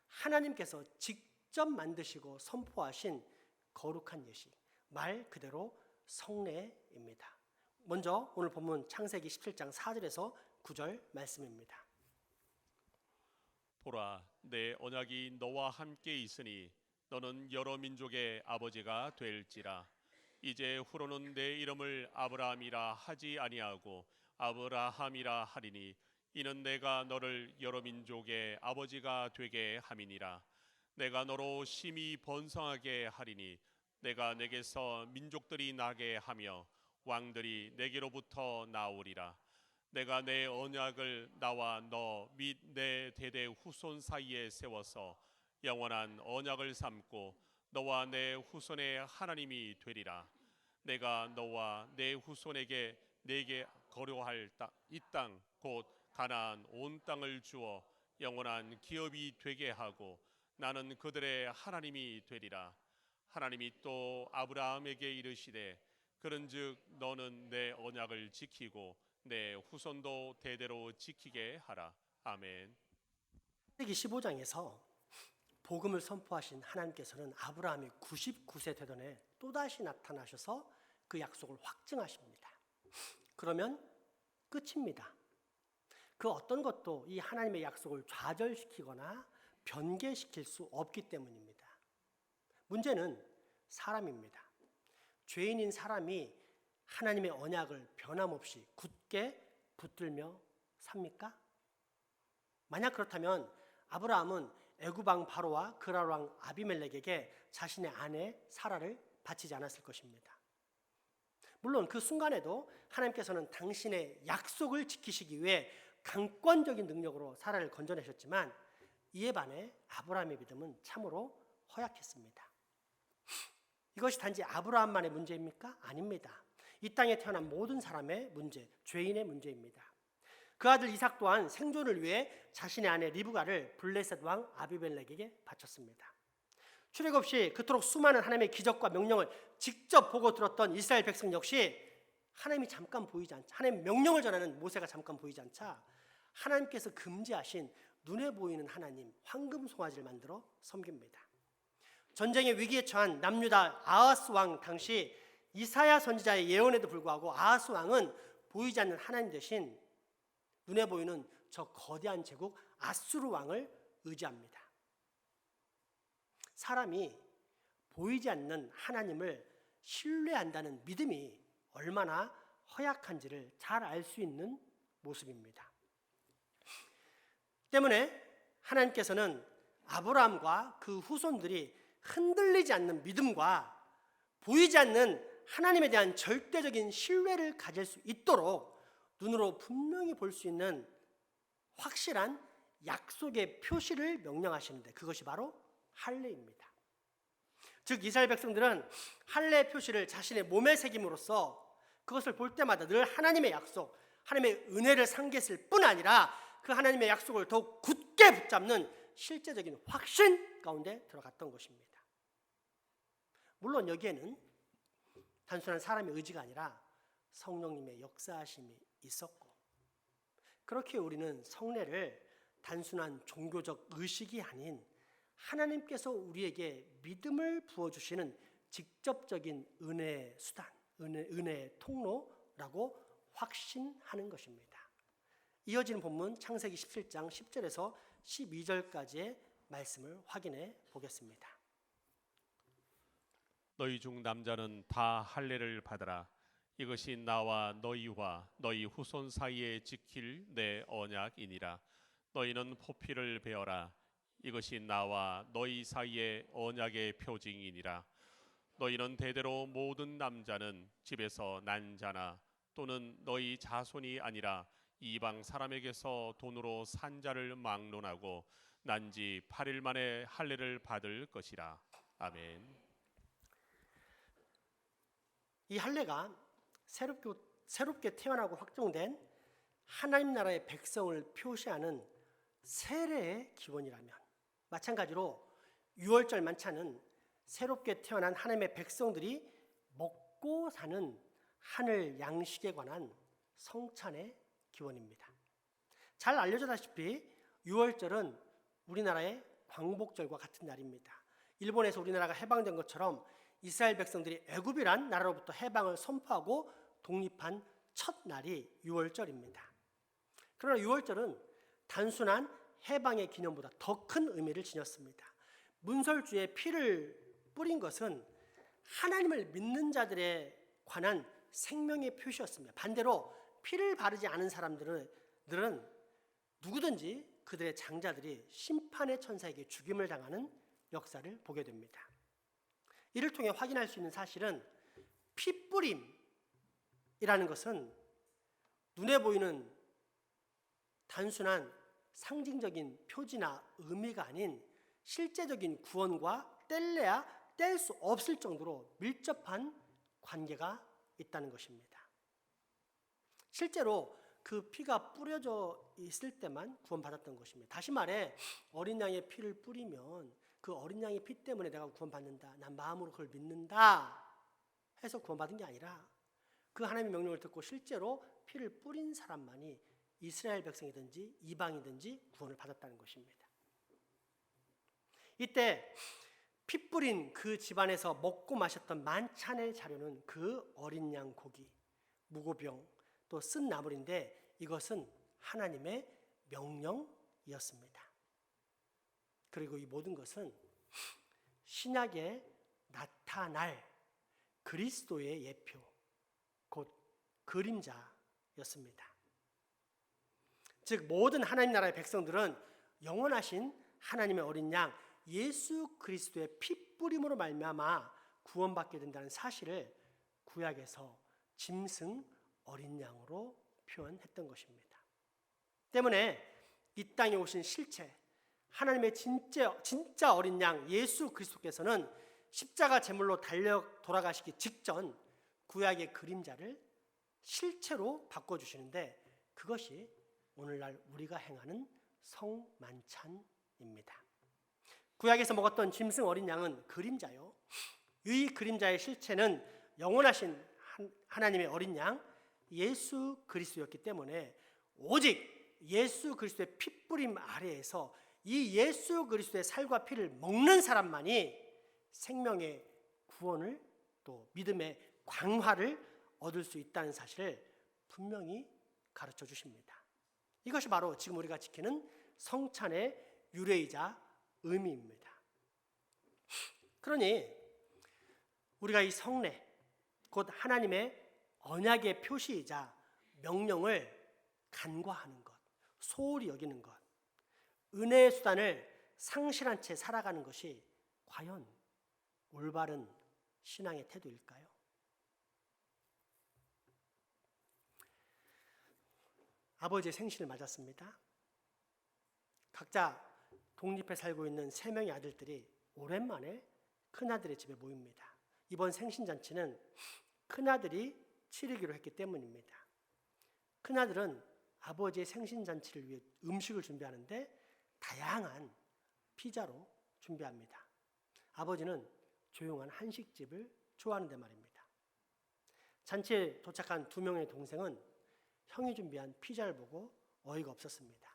하나님께서 직접 만드시고 선포하신 거룩한 예식, 말 그대로 성례입니다. 먼저 오늘 본문 창세기 17장 4절에서 9절 말씀입니다. 보라, 내 언약이 너와 함께 있으니 너는 여러 민족의 아버지가 될지라. 이제 후로는 내 이름을 아브라함이라 하지 아니하고 아브라함이라 하리니 이는 내가 너를 여러 민족의 아버지가 되게 함이니라. 내가 너로 심히 번성하게 하리니 내가 내게서 민족들이 나게 하며 왕들이 내게로부터 나오리라. 내가 내 언약을 나와 너 및 내 대대 후손 사이에 세워서 영원한 언약을 삼고 너와 내 후손의 하나님이 되리라. 내가 너와 내 후손에게 내게 거류할 이 땅 곧 가나안 온 땅을 주어 영원한 기업이 되게 하고 나는 그들의 하나님이 되리라. 하나님이 또 아브라함에게 이르시되 그런즉 너는 내 언약을 지키고 내 후손도 대대로 지키게 하라. 아멘. 창세기 15장에서 복음을 선포하신 하나님께서는 아브라함이 99세 되던 해 또다시 나타나셔서 그 약속을 확증하십니다. 그러면 끝입니다. 그 어떤 것도 이 하나님의 약속을 좌절시키거나 변개시킬 수 없기 때문입니다. 문제는 사람입니다. 죄인인 사람이 하나님의 언약을 변함없이 굳게 붙들며 삽니까? 만약 그렇다면 아브라함은 애굽 왕 바로와 그랄 왕 아비멜렉에게 자신의 아내 사라를 바치지 않았을 것입니다. 물론 그 순간에도 하나님께서는 당신의 약속을 지키시기 위해 강권적인 능력으로 사라를 건져내셨지만 이에 반해 아브라함의 믿음은 참으로 허약했습니다. 이것이 단지 아브라함만의 문제입니까? 아닙니다. 이 땅에 태어난 모든 사람의 문제, 죄인의 문제입니다. 그 아들 이삭 또한 생존을 위해 자신의 아내 리브가를 블레셋 왕 아비멜렉에게 바쳤습니다. 출애굽 시 그토록 수많은 하나님의 기적과 명령을 직접 보고 들었던 이스라엘 백성 역시 하나님이 잠깐 보이지 않자, 하나님 명령을 전하는 모세가 잠깐 보이지 않자 하나님께서 금지하신 눈에 보이는 하나님 황금 송아지를 만들어 섬깁니다. 전쟁의 위기에 처한 남유다 아하스 왕 당시 이사야 선지자의 예언에도 불구하고 아하스 왕은 보이지 않는 하나님 대신 눈에 보이는 저 거대한 제국 아수르 왕을 의지합니다. 사람이 보이지 않는 하나님을 신뢰한다는 믿음이 얼마나 허약한지를 잘 알 수 있는 모습입니다. 때문에 하나님께서는 아브라함과 그 후손들이 흔들리지 않는 믿음과 보이지 않는 하나님에 대한 절대적인 신뢰를 가질 수 있도록 눈으로 분명히 볼 수 있는 확실한 약속의 표시를 명령하시는데 그것이 바로 할례입니다. 즉 이스라엘 백성들은 할례 표시를 자신의 몸에 새김으로써 그것을 볼 때마다 늘 하나님의 약속, 하나님의 은혜를 상기했을 뿐 아니라 그 하나님의 약속을 더욱 굳게 붙잡는 실제적인 확신 가운데 들어갔던 것입니다. 물론 여기에는 단순한 사람의 의지가 아니라 성령님의 역사하심이 있었고 그렇게 우리는 성례를 단순한 종교적 의식이 아닌 하나님께서 우리에게 믿음을 부어주시는 직접적인 은혜의 수단, 은혜의 통로라고 확신하는 것입니다. 이어지는 본문 창세기 17장 10절에서 12절까지의 말씀을 확인해 보겠습니다. 너희 중 남자는 다 할례를 받으라. 이것이 나와 너희와 너희 후손 사이에 지킬 내 언약이니라. 너희는 포피를 베어라. 이것이 나와 너희 사이의 언약의 표징이니라. 너희는 대대로 모든 남자는 집에서 난 자나 또는 너희 자손이 아니라 이방 사람에게서 돈으로 산 자를 막론하고 난지 8일 만에 할례를 받을 것이라. 아멘. 이 할례가 새롭게 태어나고 확정된 하나님 나라의 백성을 표시하는 세례의 기원이라면, 마찬가지로 유월절 만찬은 새롭게 태어난 하나님의 백성들이 먹고 사는 하늘 양식에 관한 성찬의 기원입니다. 잘 알려져다시피 유월절은 우리나라의 광복절과 같은 날입니다. 일본에서 우리나라가 해방된 것처럼 이스라엘 백성들이 애굽이란 나라로부터 해방을 선포하고 독립한 첫 날이 유월절입니다. 그러나 유월절은 단순한 해방의 기념보다 더 큰 의미를 지녔습니다. 문설주에 피를 뿌린 것은 하나님을 믿는 자들에 관한 생명의 표시였습니다. 반대로 피를 바르지 않은 사람들은 누구든지 그들의 장자들이 심판의 천사에게 죽임을 당하는 역사를 보게 됩니다. 이를 통해 확인할 수 있는 사실은 피뿌림이라는 것은 눈에 보이는 단순한 상징적인 표지나 의미가 아닌 실제적인 구원과 뗄래야 뗄 수 없을 정도로 밀접한 관계가 있다는 것입니다. 실제로 그 피가 뿌려져 있을 때만 구원받았던 것입니다. 다시 말해 어린 양의 피를 뿌리면 그 어린 양의 피 때문에 내가 구원받는다, 난 마음으로 그걸 믿는다 해서 구원받은 게 아니라 그 하나님의 명령을 듣고 실제로 피를 뿌린 사람만이 이스라엘 백성이든지 이방이든지 구원을 받았다는 것입니다. 이때 피 뿌린 그 집안에서 먹고 마셨던 만찬의 자료는 그 어린 양 고기, 무고병, 또 쓴 나물인데 이것은 하나님의 명령이었습니다. 그리고 이 모든 것은 신약에 나타날 그리스도의 예표, 곧 그림자였습니다. 즉 모든 하나님 나라의 백성들은 영원하신 하나님의 어린 양 예수 그리스도의 피 뿌림으로 말미암아 구원받게 된다는 사실을 구약에서 짐승 어린 양으로 표현했던 것입니다. 때문에 이 땅에 오신 실체 하나님의 진짜 어린 양 예수 그리스도께서는 십자가 제물로 달려 돌아가시기 직전 구약의 그림자를 실체로 바꿔주시는데 그것이 오늘날 우리가 행하는 성만찬입니다. 구약에서 먹었던 짐승 어린 양은 그림자요. 이 그림자의 실체는 영원하신 하나님의 어린 양 예수 그리스도였기 때문에 오직 예수 그리스도의 피뿌림 아래에서 이 예수 그리스도의 살과 피를 먹는 사람만이 생명의 구원을 또 믿음의 광화를 얻을 수 있다는 사실을 분명히 가르쳐 주십니다. 이것이 바로 지금 우리가 지키는 성찬의 유래이자 의미입니다. 그러니 우리가 이 성례, 곧 하나님의 언약의 표시이자 명령을 간과하는 것, 소홀히 여기는 것, 은혜의 수단을 상실한 채 살아가는 것이 과연 올바른 신앙의 태도일까요? 아버지의 생신을 맞았습니다. 각자 독립해 살고 있는 3명의 아들들이 오랜만에 큰아들의 집에 모입니다. 이번 생신잔치는 큰아들이 치르기로 했기 때문입니다. 큰아들은 아버지의 생신잔치를 위해 음식을 준비하는데 다양한 피자로 준비합니다. 아버지는 조용한 한식집을 좋아하는데 말입니다. 잔치에 도착한 2명의 동생은 형이 준비한 피자를 보고 어이가 없었습니다.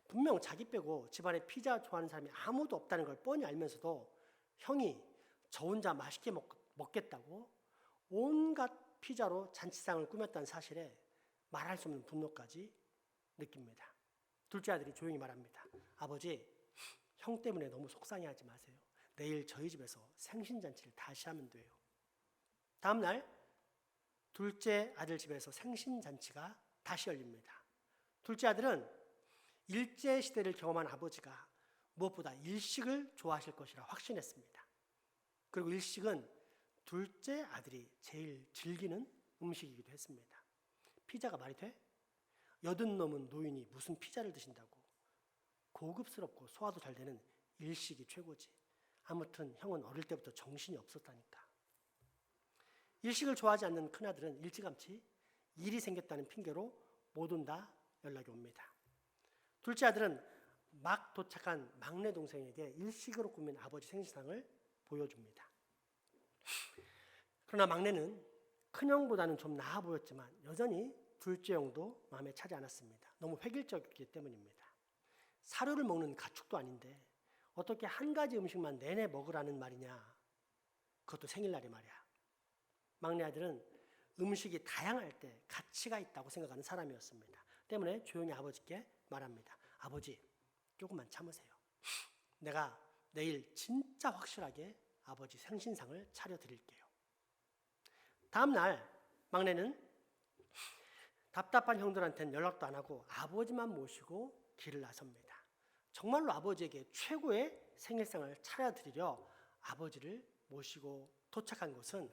분명 자기 빼고 집안에 피자 좋아하는 사람이 아무도 없다는 걸 뻔히 알면서도 형이 저 혼자 맛있게 먹겠다고 온갖 피자로 잔치상을 꾸몄다는 사실에 말할 수 없는 분노까지 느낍니다. 둘째 아들이 조용히 말합니다. 아버지, 형 때문에 너무 속상해하지 마세요. 내일 저희 집에서 생신잔치를 다시 하면 돼요. 다음 날 둘째 아들 집에서 생신잔치가 다시 열립니다. 둘째 아들은 일제 시대를 경험한 아버지가 무엇보다 일식을 좋아하실 것이라 확신했습니다. 그리고 일식은 둘째 아들이 제일 즐기는 음식이기도 했습니다. 피자가 말이 돼? 여든 넘은 노인이 무슨 피자를 드신다고. 고급스럽고 소화도 잘 되는 일식이 최고지. 아무튼 형은 어릴 때부터 정신이 없었다니까. 일식을 좋아하지 않는 큰아들은 일찌감치 일이 생겼다는 핑계로 못 온다 연락이 옵니다. 둘째 아들은 막 도착한 막내 동생에게 일식으로 꾸민 아버지 생신상을 보여줍니다. 그러나 막내는 큰형보다는 좀 나아 보였지만 여전히 둘째 형도 마음에 차지 않았습니다. 너무 획일적이기 때문입니다. 사료를 먹는 가축도 아닌데 어떻게 한 가지 음식만 내내 먹으라는 말이냐. 그것도 생일날이 말이야. 막내 아들은 음식이 다양할 때 가치가 있다고 생각하는 사람이었습니다. 때문에 조용히 아버지께 말합니다. 아버지, 조금만 참으세요. 내가 내일 진짜 확실하게 아버지 생신상을 차려드릴게요. 다음 날 막내는 답답한 형들한테는 연락도 안 하고 아버지만 모시고 길을 나섭니다. 정말로 아버지에게 최고의 생일상을 차려드리려 아버지를 모시고 도착한 곳은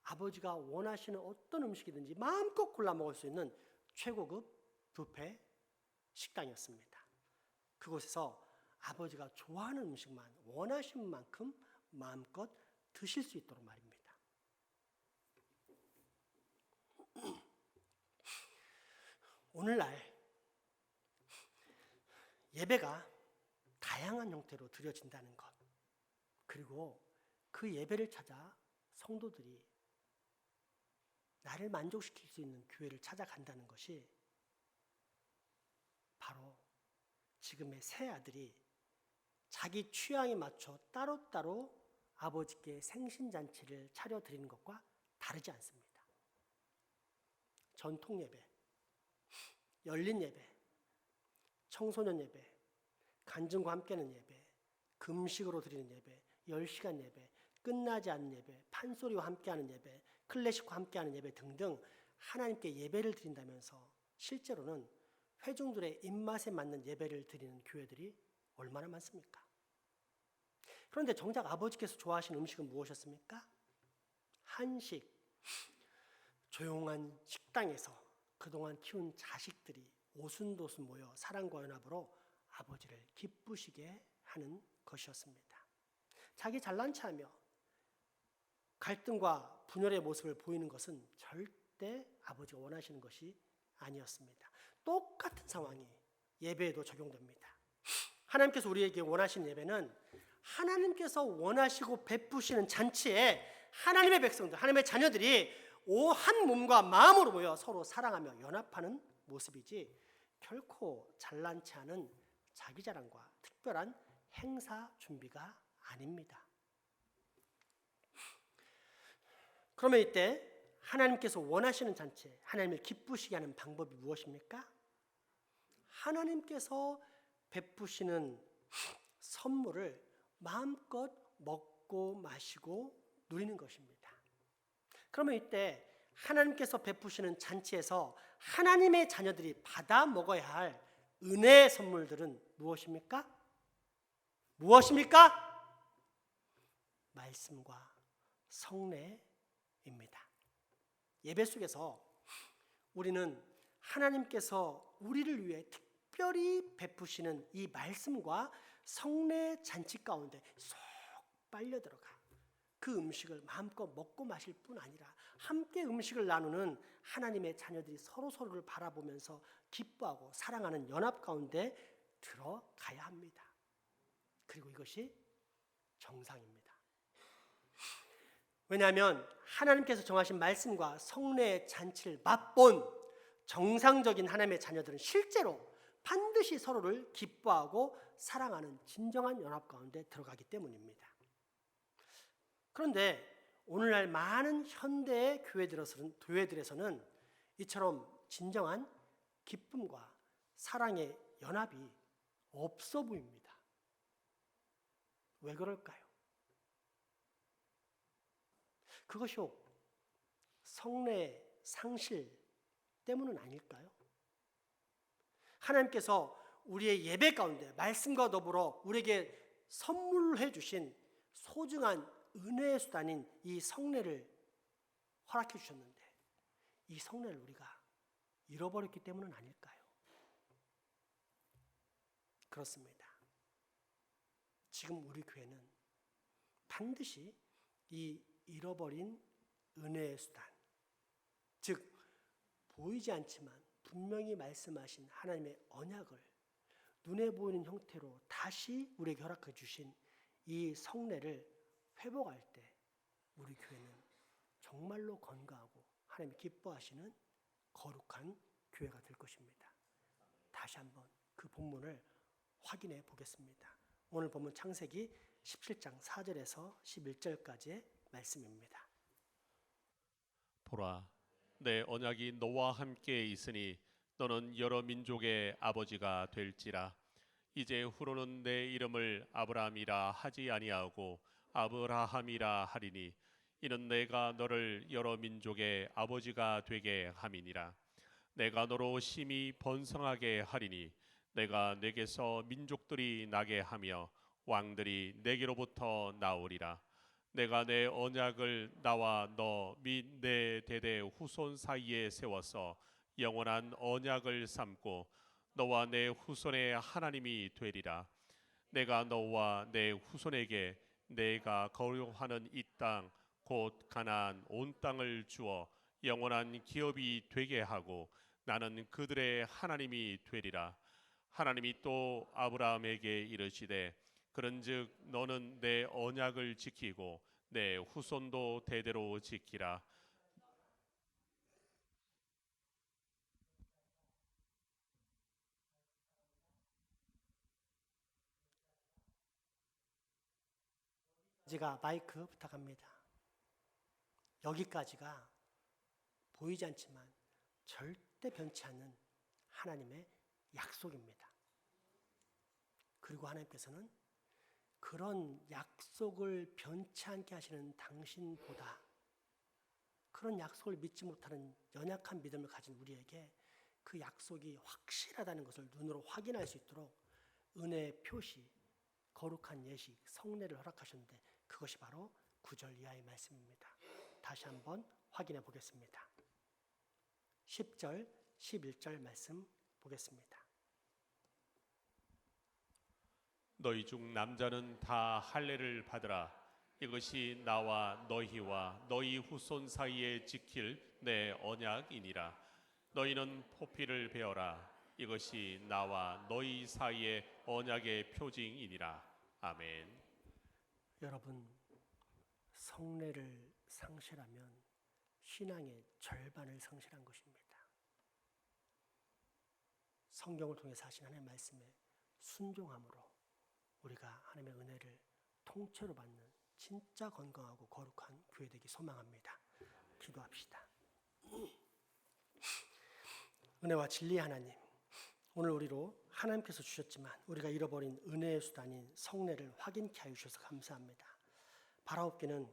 아버지가 원하시는 어떤 음식이든지 마음껏 골라 먹을 수 있는 최고급 뷔페 식당이었습니다. 그곳에서 아버지가 좋아하는 음식만 원하시는 만큼 마음껏 드실 수 있도록 말입니다. 오늘날 예배가 다양한 형태로 드려진다는 것, 그리고 그 예배를 찾아 성도들이 나를 만족시킬 수 있는 교회를 찾아간다는 것이 바로 지금의 새 아들이 자기 취향에 맞춰 따로따로 아버지께 생신잔치를 차려드리는 것과 다르지 않습니다. 전통 예배, 열린 예배, 청소년 예배, 간증과 함께하는 예배, 금식으로 드리는 예배, 10시간 예배, 끝나지 않는 예배, 판소리와 함께하는 예배, 클래식과 함께하는 예배 등등 하나님께 예배를 드린다면서 실제로는 회중들의 입맛에 맞는 예배를 드리는 교회들이 얼마나 많습니까? 그런데 정작 아버지께서 좋아하시는 음식은 무엇이었습니까? 한식, 조용한 식당에서 그동안 키운 자식들이 오순도순 모여 사랑과 연합으로 아버지를 기쁘시게 하는 것이었습니다. 자기 잘난 체하며 갈등과 분열의 모습을 보이는 것은 절대 아버지가 원하시는 것이 아니었습니다. 똑같은 상황이 예배에도 적용됩니다. 하나님께서 우리에게 원하시는 예배는 하나님께서 원하시고 베푸시는 잔치에 하나님의 백성들, 하나님의 자녀들이 한 몸과 마음으로 모여 서로 사랑하며 연합하는 모습이지 결코 잘난 체하는 자기 자랑과 특별한 행사 준비가 아닙니다. 그러면 이때 하나님께서 원하시는 잔치에 하나님을 기쁘시게 하는 방법이 무엇입니까? 하나님께서 베푸시는 선물을 마음껏 먹고 마시고 누리는 것입니다. 그러면 이때 하나님께서 베푸시는 잔치에서 하나님의 자녀들이 받아 먹어야 할 은혜의 선물들은 무엇입니까? 무엇입니까? 말씀과 성례입니다. 예배 속에서 우리는 하나님께서 우리를 위해 특별히 베푸시는 이 말씀과 성례 잔치 가운데 쏙 빨려 들어가 그 음식을 마음껏 먹고 마실 뿐 아니라 함께 음식을 나누는 하나님의 자녀들이 서로를 바라보면서 기뻐하고 사랑하는 연합 가운데 들어가야 합니다. 그리고 이것이 정상입니다. 왜냐하면 하나님께서 정하신 말씀과 성례의 잔치를 맛본 정상적인 하나님의 자녀들은 실제로 반드시 서로를 기뻐하고 사랑하는 진정한 연합 가운데 들어가기 때문입니다. 그런데 오늘날 많은 현대의 교회들에서는 이처럼 진정한 기쁨과 사랑의 연합이 없어 보입니다. 왜 그럴까요? 그것이 혹 성례 상실 때문은 아닐까요? 하나님께서 우리의 예배 가운데 말씀과 더불어 우리에게 선물해 주신 소중한 은혜의 수단인 이 성례를 허락해 주셨는데 이 성례를 우리가 잃어버렸기 때문은 아닐까요? 그렇습니다. 지금 우리 교회는 반드시 이 잃어버린 은혜의 수단, 즉 보이지 않지만 분명히 말씀하신 하나님의 언약을 눈에 보이는 형태로 다시 우리에게 허락해 주신 이 성례를 회복할 때 우리 교회는 정말로 건강하고 하나님이 기뻐하시는 거룩한 교회가 될 것입니다. 다시 한번 그 본문을 확인해 보겠습니다. 오늘 본문 창세기 17장 4절에서 11절까지의 말씀입니다. 보라, 내 언약이 너와 함께 있으니 너는 여러 민족의 아버지가 될지라. 이제 후로는 내 이름을 아브라함이라 하지 아니하고 아브라함이라 하리니 이는 내가 너를 여러 민족의 아버지가 되게 함이니라. 내가 너로 심히 번성하게 하리니 내가 내게서 민족들이 나게 하며 왕들이 내게로부터 나오리라. 내가 내 언약을 나와 너 및 내 대대 후손 사이에 세워서 영원한 언약을 삼고 너와 내 후손의 하나님이 되리라. 내가 너와 내 후손에게 내가 거류하는 이 땅 곧 가나안 온 땅을 주어 영원한 기업이 되게 하고 나는 그들의 하나님이 되리라. 하나님이 또 아브라함에게 이르시되 그런즉 너는 내 언약을 지키고 내 후손도 대대로 지키라. 제가 마이크 부탁합니다. 여기까지가 보이지 않지만 절대 변치 않는 하나님의 약속입니다. 그리고 하나님께서는 그런 약속을 변치 않게 하시는 당신보다 그런 약속을 믿지 못하는 연약한 믿음을 가진 우리에게 그 약속이 확실하다는 것을 눈으로 확인할 수 있도록 은혜의 표시, 거룩한 예식, 성례를 허락하셨는데 그것이 바로 9절 이하의 말씀입니다. 다시 한번 확인해 보겠습니다. 10절, 11절 말씀 보겠습니다. 너희 중 남자는 다 할례를 받으라. 이것이 나와 너희와 너희 후손 사이에 지킬 내 언약이니라. 너희는 포피를 베어라. 이것이 나와 너희 사이의 언약의 표징이니라. 아멘. 여러분, 성례를 상실하면 신앙의 절반을 상실한 것입니다. 성경을 통해서 하신 하나님의 말씀에 순종함으로 우리가 하나님의 은혜를 통째로 받는 진짜 건강하고 거룩한 교회 되기 소망합니다. 기도합시다. 은혜와 진리의 하나님, 오늘 우리로 하나님께서 주셨지만 우리가 잃어버린 은혜의 수단인 성례를 확인케 하여 주셔서 감사합니다. 바라옵기는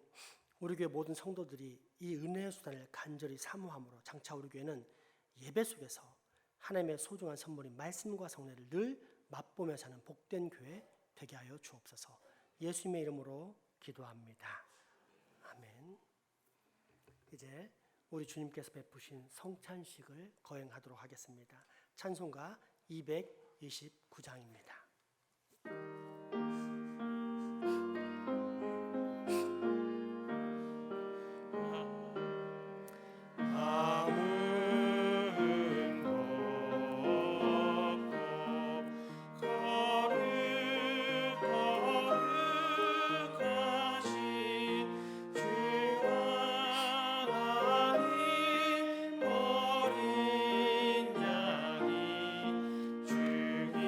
우리 교회 모든 성도들이 이 은혜의 수단을 간절히 사모함으로 장차 우리 교회는 예배 속에서 하나님의 소중한 선물인 말씀과 성례를 늘 맛보며 사는 복된 교회 되게 하여 주옵소서. 예수님의 이름으로 기도합니다. 아멘. 이제 우리 주님께서 베푸신 성찬식을 거행하도록 하겠습니다. 찬송가 229장입니다. 어린 양이 주님을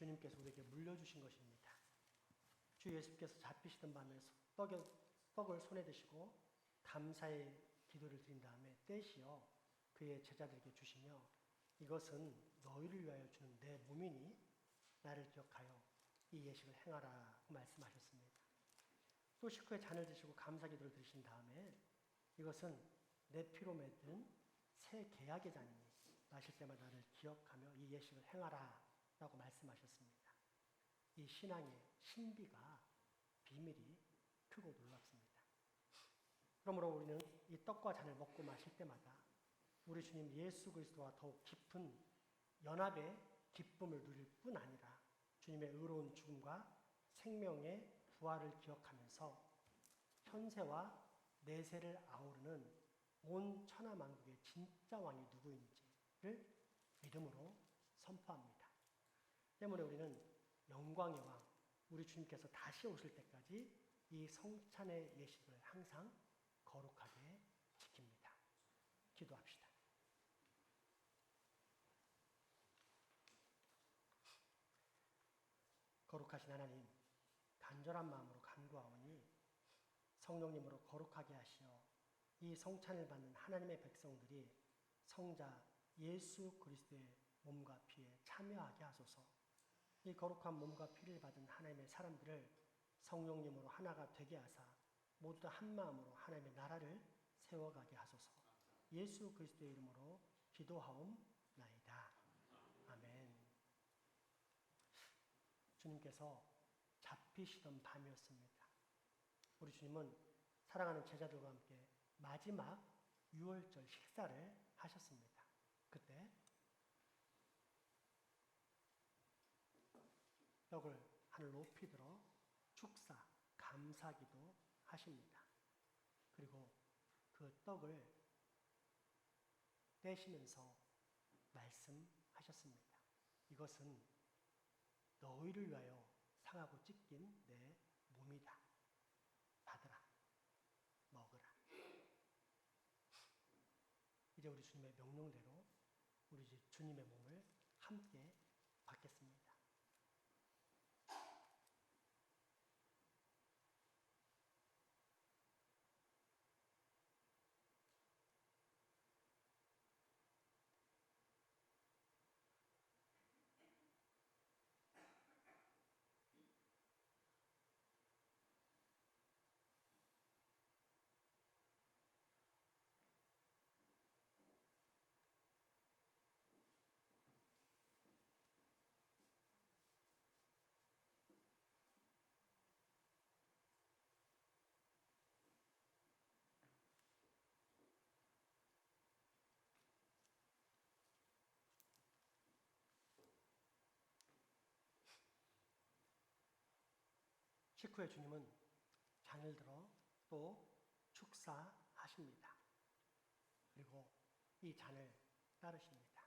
주님께서 우리에게 물려주신 것입니다. 주 예수께서 잡히시던 밤에 떡을 손에 드시고 감사의 기도를 드린 다음에 떼시어 그의 제자들에게 주시며 이것은 너희를 위하여 주는 내 몸이니 나를 기억하여 이 예식을 행하라고 말씀하셨습니다. 또 식후에 잔을 드시고 감사 기도를 드리신 다음에 이것은 내 피로 맺은 새 계약의 잔이니 마실 때마다 나를 기억하며 이 예식을 행하라 라고 말씀하셨습니다. 이 신앙의 신비가 비밀이 크고 놀랍습니다. 그러므로 우리는 이 떡과 잔을 먹고 마실 때마다 우리 주님 예수 그리스도와 더욱 깊은 연합의 기쁨을 누릴 뿐 아니라 주님의 의로운 죽음과 생명의 부활을 기억하면서 현세와 내세를 아우르는 온 천하만국의 진짜 왕이 누구인지를 믿음으로 선포합니다. 때문에 우리는 영광의 왕, 우리 주님께서 다시 오실 때까지 이 성찬의 예식을 항상 거룩하게 지킵니다. 기도합시다. 거룩하신 하나님, 간절한 마음으로 간구하오니 성령님으로 거룩하게 하시어 이 성찬을 받는 하나님의 백성들이 성자 예수 그리스도의 몸과 피에 참여하게 하소서. 이 거룩한 몸과 피를 받은 하나님의 사람들을 성령님으로 하나가 되게 하사 모두 다 한 마음으로 하나님의 나라를 세워가게 하소서. 예수 그리스도의 이름으로 기도하옵나이다. 아멘. 주님께서 잡히시던 밤이었습니다. 우리 주님은 사랑하는 제자들과 함께 마지막 유월절 식사를 하셨습니다. 그때 떡을 하늘 높이 들어 축사, 감사기도 하십니다. 그리고 그 떡을 떼시면서 말씀하셨습니다. 이것은 너희를 위하여 상하고 찢긴 내 몸이다. 받으라. 먹으라. 이제 우리 주님의 명령대로 우리 주님의 몸을 함께 받겠습니다. 식후에 주님은 잔을 들어 또 축사하십니다. 그리고 이 잔을 따르십니다.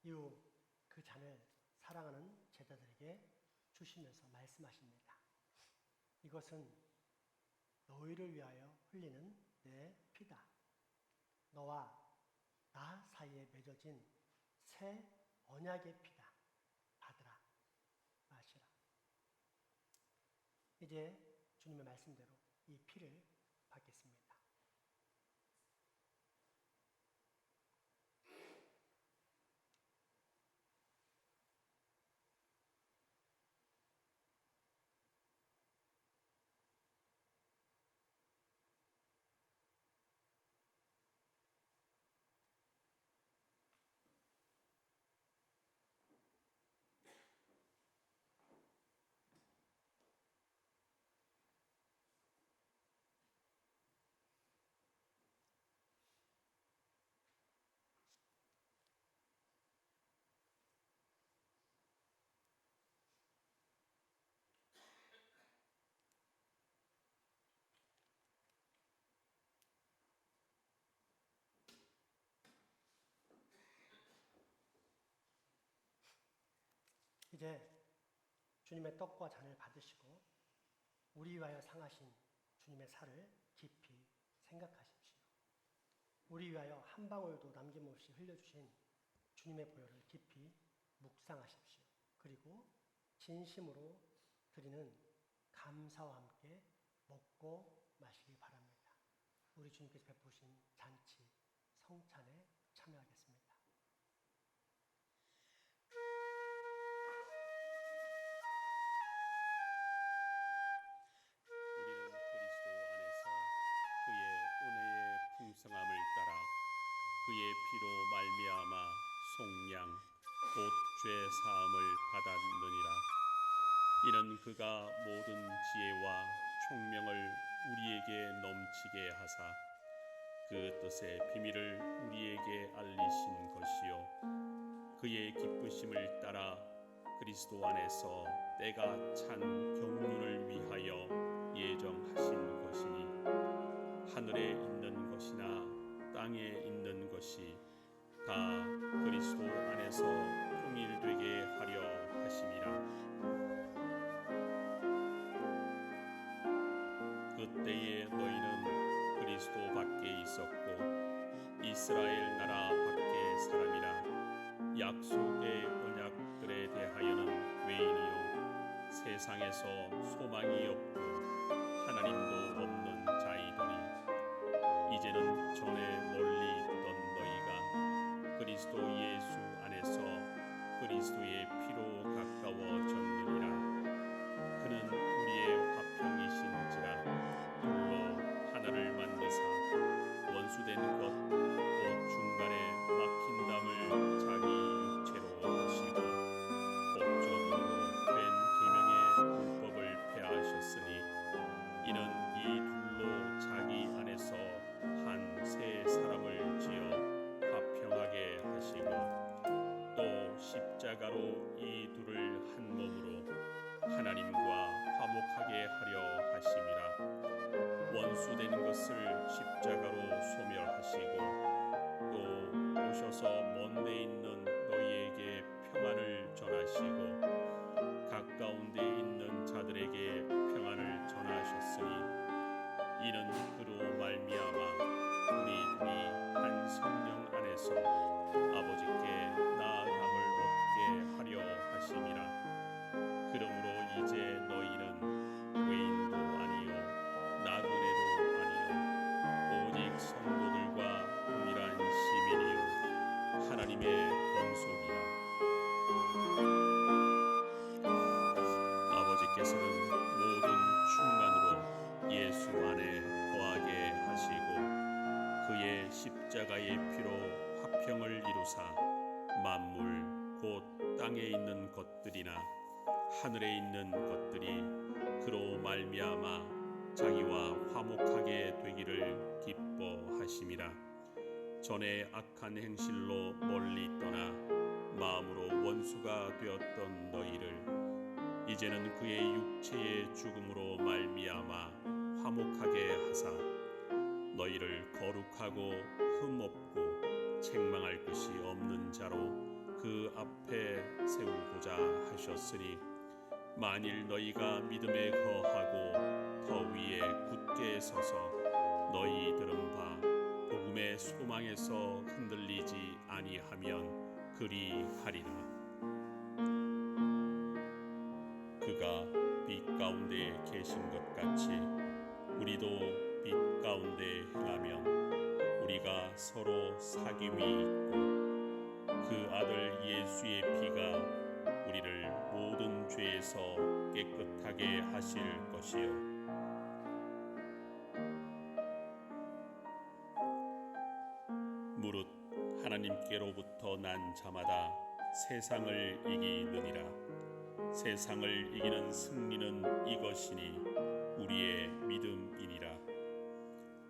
이후 그 잔을 사랑하는 제자들에게 주시면서 말씀하십니다. 이것은 너희를 위하여 흘리는 내 피다. 너와 나 사이에 맺어진 새 언약의 피다. 받으라. 마시라. 이제 주님의 말씀대로 이 피를 받겠습니다. 이제 주님의 떡과 잔을 받으시고 우리 위하여 상하신 주님의 살을 깊이 생각하십시오. 우리 위하여 한 방울도 남김없이 흘려주신 주님의 보혈을 깊이 묵상하십시오. 그리고 진심으로 드리는 감사와 함께 먹고 마시기 바랍니다. 우리 주님께서 베푸신 잔치, 성찬에 참여하겠습니다. 우리는 그리스도 안에서 그의 은혜의 풍성함을 따라 그의 피로 말미암아 속량 곧 죄 사함을 받았느니라. 이는 그가 모든 지혜와 총명을 우리에게 넘치게 하사 그 뜻의 비밀을 우리에게 알리신 것이요 그의 기쁘심을 따라 그리스도 안에서 때가 찬 경륜을 위하여 예정하신 것이니 하늘에 있는 것이나 땅에 있는 것이 다 그리스도 안에서 통일되게 하려 하심이라. 그때에 너희는 그리스도 밖에 있었고 이스라엘 나라 밖의 사람이라. 약속의 언약들에 대하여는 외인이요 세상에서 소망이 없고 하나님도 없는 자이더니 이제는 전에 멀리 있던 너희가 그리스도 예수 안에서 그리스도의 피로 가까워졌느니라. 그는 우리의 화평이신지라. 둘로 하나를 만드사 원수된 것 곧 중간에 막힌 담을 자기 육체로 하시고 법적으로 된 계명의 율법을 폐하셨으니 이는 이 둘로 자기 안에서 한 새 사람을 지어 화평하게 하시고 또 십자가로 이 둘을 한 몸으로 하나님과 화목하게 하려 하심이라. 원수되는 것을 십자가로 소멸하시고 또 오셔서 먼 데 있는 너희에게 평안을 전하시고 가까운 데 있는 자들에게 평안을 전하셨으니 이는 그로 말미암아 우리 둘이 한 성령 안에서 아버지께 나아감을 얻게 하려 하심이라. 그러므로 이제 너희는 외인도 아니요 나그네도 아니요 오직 성도들과 동일한 시민이요 하나님의 본속이라. 아버지께서는 모든 충만으로 예수 안에 거하게 하시고 그의 십자가의 피로 화평을 이루사 만물 곧 땅에 있는 것들이나 하늘에 있는 것들이 그로 말미암아 자기와 화목하게 되기를 기뻐하심이라. 전에 악한 행실로 멀리 떠나 마음으로 원수가 되었던 너희를 이제는 그의 육체의 죽음으로 말미암아 화목하게 하사 너희를 거룩하고 흠없고 책망할 것이 없는 자로 그 앞에 세우고자 하셨으니 만일 너희가 믿음에 거하고 더 위에 굳게 서서 너희 들은 바 복음의 소망에서 흔들리지 아니하면 그리하리라. 그가 빛 가운데 계신 것 같이 우리도 빛 가운데 행하면 우리가 서로 사귐이 있고 그 아들 예수의 피가 우리를 모든 죄에서 깨끗하게 하실 것이요 무릇 하나님께로부터 난 자마다 세상을 이기느니라. 세상을 이기는 승리는 이것이니 우리의 믿음이니라.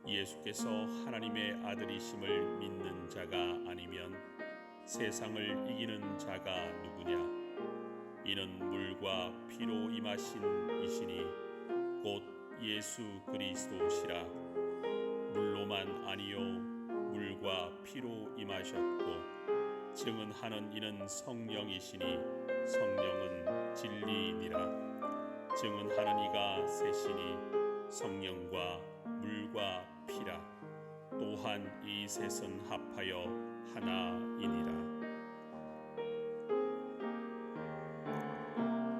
예수께서 하나님의 아들이심을 믿는 자가 아니면 세상을 이기는 자가 누구냐? 이는 물과 피로 임하신 이시니 곧 예수 그리스도시라. 물로만 아니요 물과 피로 임하셨고 증언하는 이는 성령이시니 성령은 진리이니라. 증언하는 이가 셋이니 성령과 물과 피라. 또한 이 셋은 합하여 하나이니라.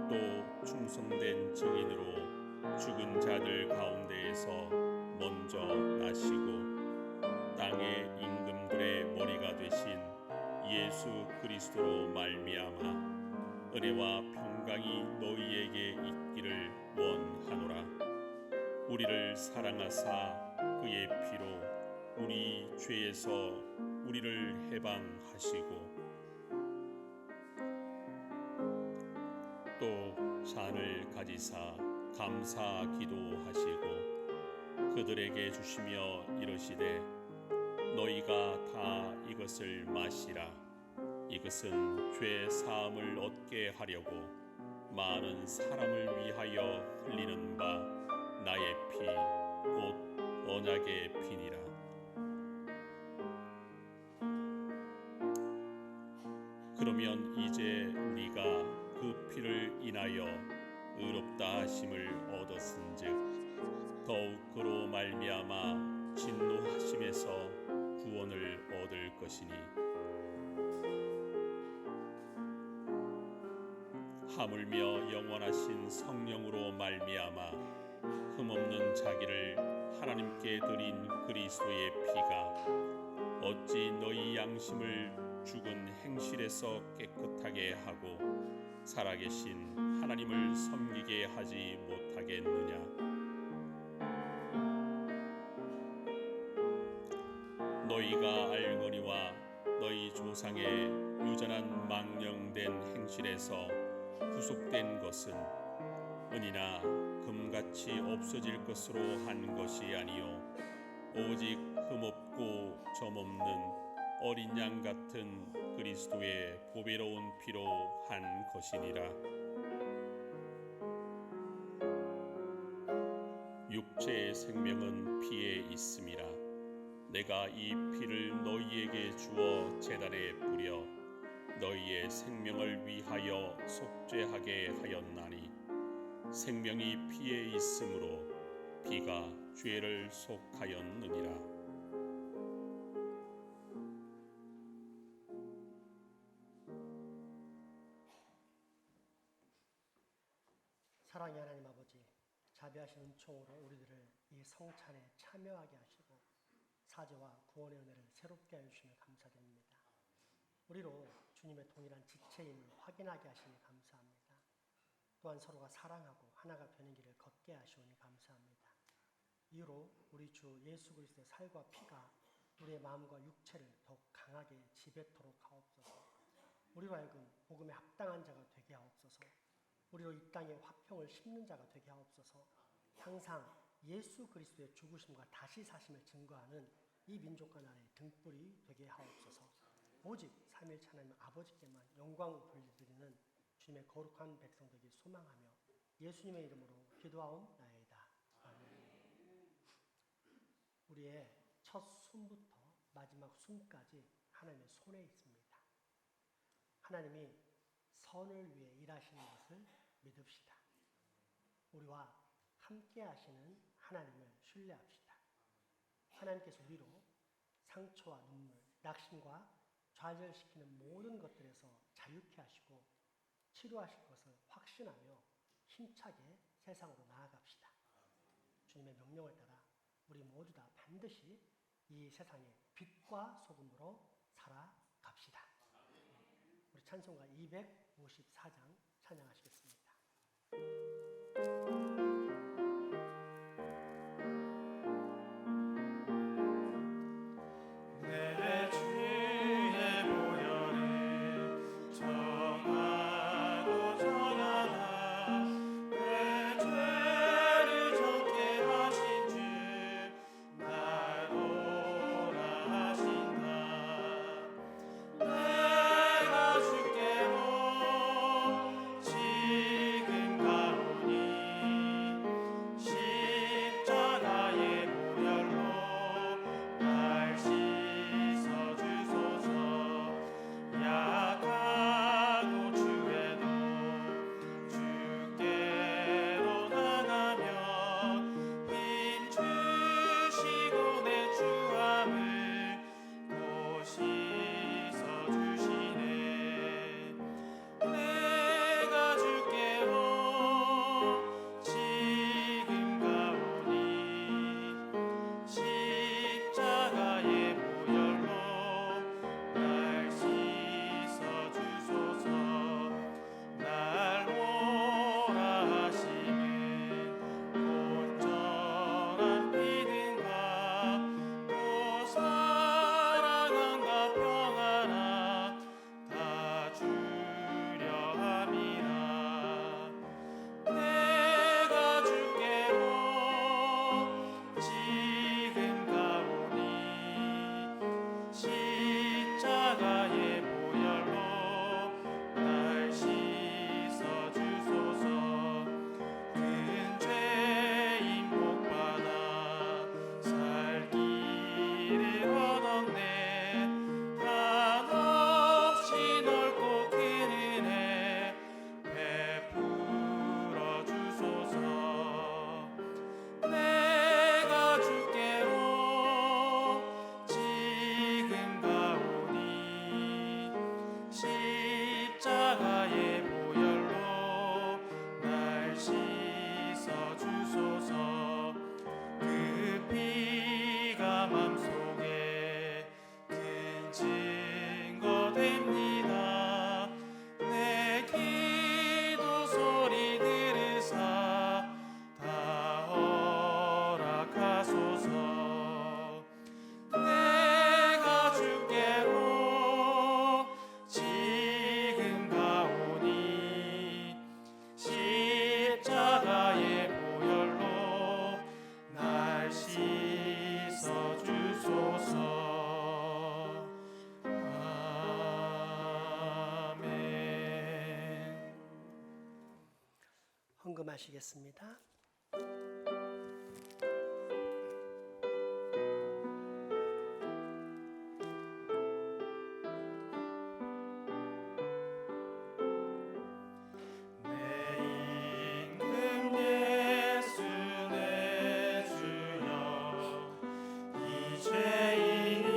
또 충성된 증인으로 죽은 자들 가운데에서 먼저 나시고 땅의 임금들의 머리가 되신 예수 그리스도로 말미암아 은혜와 평강이 너희에게 있기를 원하노라. 우리를 사랑하사 그의 피로 우리 죄에서 우리를 해방하시고 또 잔을 가지사 감사 기도하시고 그들에게 주시며 이르시되 너희가 다 이것을 마시라. 이것은 죄 사함을 얻게 하려고 많은 사람을 위하여 흘리는 바 나의 피 곧 언약의 피니라. 그러면 이제 우리가 그 피를 인하여 의롭다 하심을 얻었은즉 더욱 그로 말미암아 진노하심에서 구원을 얻을 것이니 하물며 영원하신 성령으로 말미암아 흠없는 자기를 하나님께 드린 그리스도의 피가 어찌 너희 양심을 죽은 행실에서 깨끗하게 하고 살아계신 하나님을 섬기게 하지 못하겠느냐. 너희가 알거니와 너희 조상의 유전한 망령된 행실에서 구속된 것은 은이나 금같이 없어질 것으로 한 것이 아니요 오직 흠없고 점없는 어린 양 같은 그리스도의 보배로운 피로 한 것이니라. 육체의 생명은 피에 있음이라. 내가 이 피를 너희에게 주어 제단에 뿌려 너희의 생명을 위하여 속죄하게 하였나니 생명이 피에 있으므로 피가 죄를 속하였느니라. 사랑의 하나님 아버지, 자비하신 은총으로 우리들을 이 성찬에 참여하게 하시고 사죄와 구원의 은혜를 새롭게 하여 주시며 감사드립니다. 우리로 주님의 동일한 지체임을 확인하게 하시니 감사합니다. 또한 서로가 사랑하고 하나가 되는 길을 걷게 하시오니 감사합니다. 이후로 우리 주 예수 그리스도의 살과 피가 우리의 마음과 육체를 더욱 강하게 지배토록 하옵소서. 우리로 하여금 복음에 합당한 자가 되게 하옵소서. 우리로 이 땅에 화평을 심는 자가 되게 하옵소서. 항상 예수 그리스도의 죽으심과 다시 사심을 증거하는 이 민족과 나라의 등불이 되게 하옵소서. 오직 삼위일체 하나님 아버지께만 영광을 돌려드리는 주님의 거룩한 백성 되길 소망하며 예수님의 이름으로 기도하옵나이다. 아멘. 우리의 첫 숨부터 마지막 숨까지 하나님의 손에 있습니다. 하나님이 선을 위해 일하시는 것을 믿읍시다. 우리와 함께 하시는 하나님을 신뢰합시다. 하나님께서 우리로 상처와 눈물, 낙심과 좌절시키는 모든 것들에서 자유케 하시고 치료하실 것을 확신하며 힘차게 세상으로 나아갑시다. 주님의 명령을 따라 우리 모두 다 반드시 이 세상의 빛과 소금으로 살아갑시다. 우리 찬송가 254장 찬양하시겠습니다. 내 주의 보혈을 정하고 전하라. 내 죄를 적게 하신 주 날 오라 하신다. 내가 주께로 지금 가오니 씻어 주소서. 그 피가 맘속에 큰 증거 됩니다. 내 기도 소리 들으사 다 허락하소서. 내가 주께로 지금 가오니 십자가의 보혈로 날 씻어 주소서. 아멘. 헌금하시겠습니다. 내 임금 예수 내 주여, 이 죄인이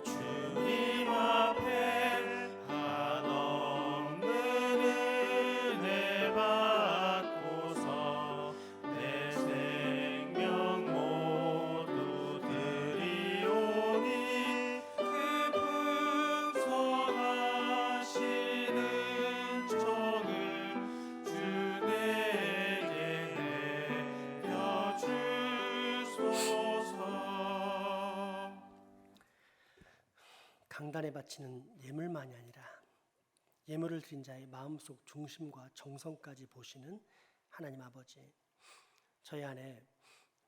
주님 앞에 한없는 은혜 받고서 내 생명 모두 드리오니 그 풍성하시는 정을 주 내게 내려주소서. 강단에 바치는 예물만이 아니라 예물을 드린 자의 마음속 중심과 정성까지 보시는 하나님 아버지, 저희 안에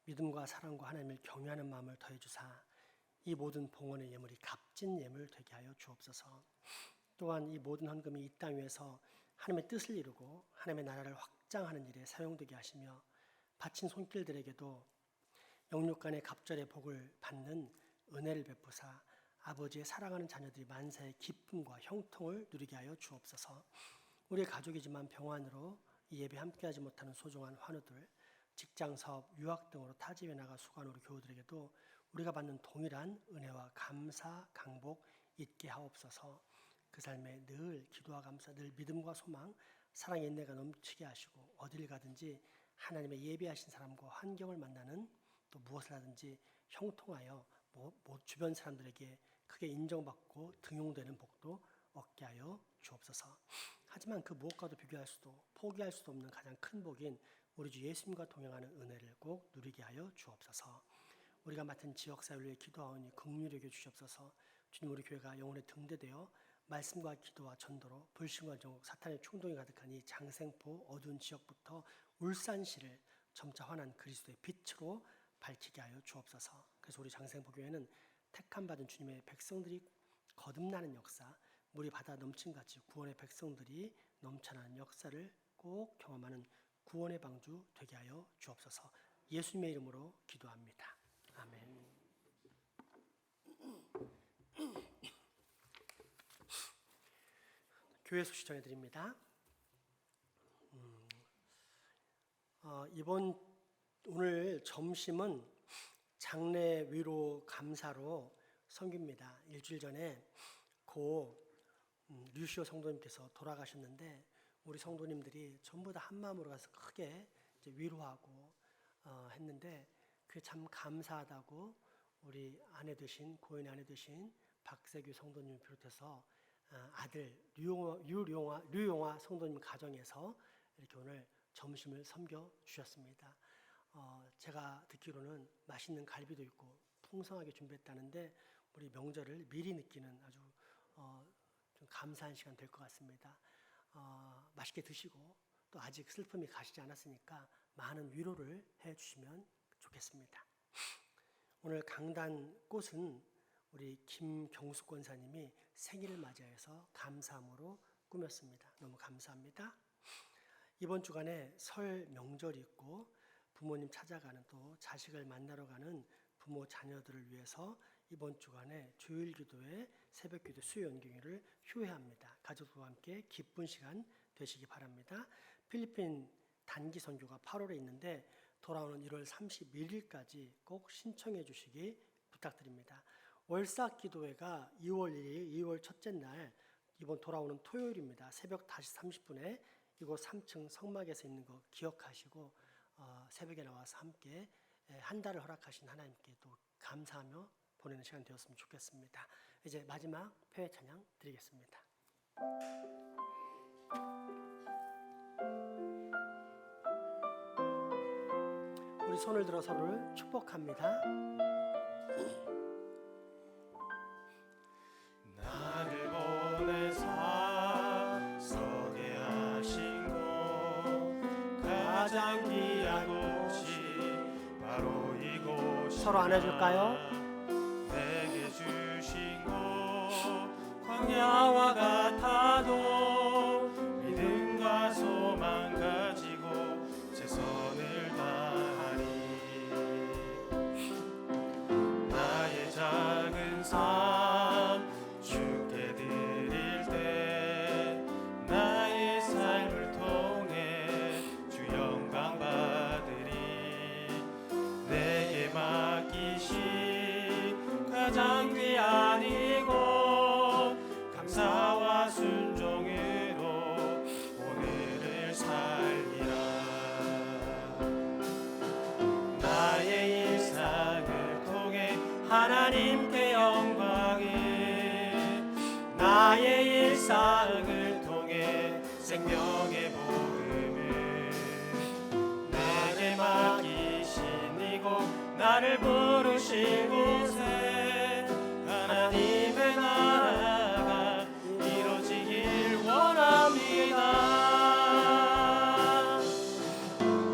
믿음과 사랑과 하나님을 경외하는 마음을 더해주사 이 모든 봉헌의 예물이 값진 예물 되게 하여 주옵소서. 또한 이 모든 헌금이 이 땅 위에서 하나님의 뜻을 이루고 하나님의 나라를 확장하는 일에 사용되게 하시며 바친 손길들에게도 영육간의 갑절의 복을 받는 은혜를 베푸사 아버지의 사랑하는 자녀들이 만사의 기쁨과 형통을 누리게 하여 주옵소서. 우리의 가족이지만 병환으로 이 예배 함께하지 못하는 소중한 환우들, 직장, 사업, 유학 등으로 타지에 나가 수고하는 우리 교우들에게도 우리가 받는 동일한 은혜와 감사, 강복 있게 하옵소서. 그 삶에 늘 기도와 감사, 늘 믿음과 소망, 사랑의 인내가 넘치게 하시고 어딜 가든지 하나님의 예비하신 사람과 환경을 만나는 또 무엇을 하든지 형통하여 주변 사람들에게 크게 인정받고 등용되는 복도 얻게 하여 주옵소서. 하지만 그 무엇과도 비교할 수도 포기할 수도 없는 가장 큰 복인 우리 주 예수님과 동행하는 은혜를 꼭 누리게 하여 주옵소서. 우리가 맡은 지역사회를 위해 기도하오니 긍휼히 여겨 주시옵소서. 주님, 우리 교회가 영혼의 등대되어 말씀과 기도와 전도로 불신과 정욕, 사탄의 충동이 가득한 이 장생포 어두운 지역부터 울산시를 점차 환한 그리스도의 빛으로 밝히게 하여 주옵소서. 그래서 우리 장생포교회는 택함받은 주님의 백성들이 거듭나는 역사, 물이 바다 넘친같이 구원의 백성들이 넘쳐나는 역사를 꼭 경험하는 구원의 방주 되게 하여 주옵소서. 예수님의 이름으로 기도합니다. 아멘. 교회 소식 전해드립니다. 오늘 점심은 장례 위로 감사로 섬깁니다. 일주일 전에 류시오 성도님께서 돌아가셨는데 우리 성도님들이 전부 다 한마음으로 가서 크게 이제 위로하고 했는데 그게 참 감사하다고 우리 고인의 아내 되신 박세규 성도님을 비롯해서 아들 류용화 성도님 가정에서 이렇게 오늘 점심을 섬겨 주셨습니다. 제가 듣기로는 맛있는 갈비도 있고 풍성하게 준비했다는데 우리 명절을 미리 느끼는 아주 좀 감사한 시간 될 것 같습니다. 맛있게 드시고 또 아직 슬픔이 가시지 않았으니까 많은 위로를 해주시면 좋겠습니다. 오늘 강단 꽃은 우리 김경숙 권사님이 생일을 맞이해서 감사함으로 꾸몄습니다. 너무 감사합니다. 이번 주간에 설 명절이 있고 부모님 찾아가는 또 자식을 만나러 가는 부모 자녀들을 위해서 이번 주간에 주일기도회, 새벽기도, 수요연경회를 휴회합니다. 가족과 함께 기쁜 시간 되시기 바랍니다. 필리핀 단기 선교가 8월에 있는데 돌아오는 1월 31일까지 꼭 신청해 주시기 부탁드립니다. 월삭기도회가 2월 1일, 2월 첫째 날 이번 돌아오는 토요일입니다. 새벽 5시 30분에 이곳 3층 성막에서 있는 거 기억하시고 새벽에 나와서 함께 한 달을 허락하신 하나님께 또 감사하며 보내는 시간 되었으면 좋겠습니다. 이제 마지막 표회 찬양 드리겠습니다. 우리 손을 들어 서로를 축복합니다. 나를 보내사 서게 하신 곳 가장 귀한 곳이 바로 이곳이다. 서로 안아줄까요? 내게 주신 곳 광야와 같아도 믿음과 소망 가지고 최선을 다하리. 나의 작은 삶 주께 드릴 때 나의 삶을 통해 주 영광 받으리. 내게 맡기신 가장 귀한 이곳 감사와 순종으로 오늘을 살리라. 나의 일상을 통해 하나님께 영광을, 나의 일상을 통해 생명의 복음을, 내게 맡기신 이곳 나를 부르신 곳에 하나님의 나라가 이루어지길 원합니다.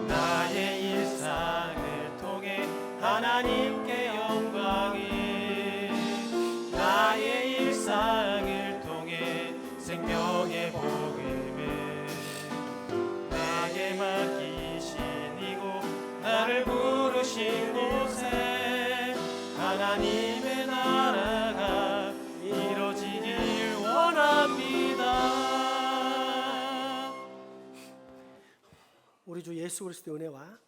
나의 일상을 통해 하나님께 영광을, 나의 일상을 통해 생명의 복음을, 내게 맡기신 이곳 나를 부르신 곳에 하나님의 나라가 이루어지길 원합니다. 우리 주 예수 그리스도의 은혜와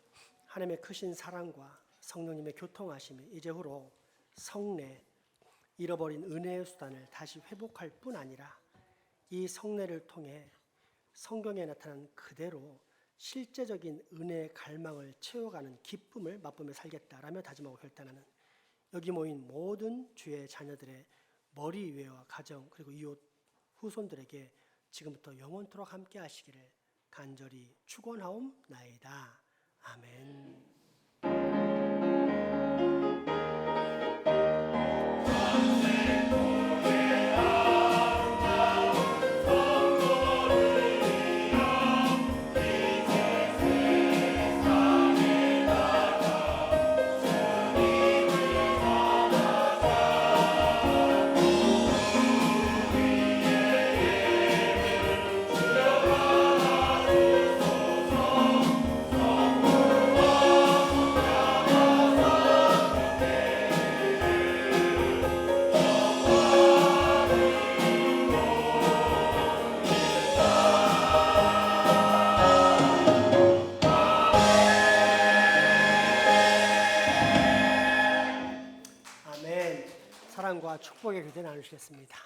하나님의 크신 사랑과 성령님의 교통하심이 이제후로 성례, 잃어버린 은혜의 수단을 다시 회복할 뿐 아니라 이 성례를 통해 성경에 나타난 그대로 실제적인 은혜의 갈망을 채워가는 기쁨을 맛보며 살겠다라며 다짐하고 결단하는 여기 모인 모든 주의 자녀들의 머리 위와 가정 그리고 이웃 후손들에게 지금부터 영원토록 함께 하시기를 간절히 축원하옵나이다. 아멘. 아멘. 사랑과 축복의 교제 나누시겠습니다.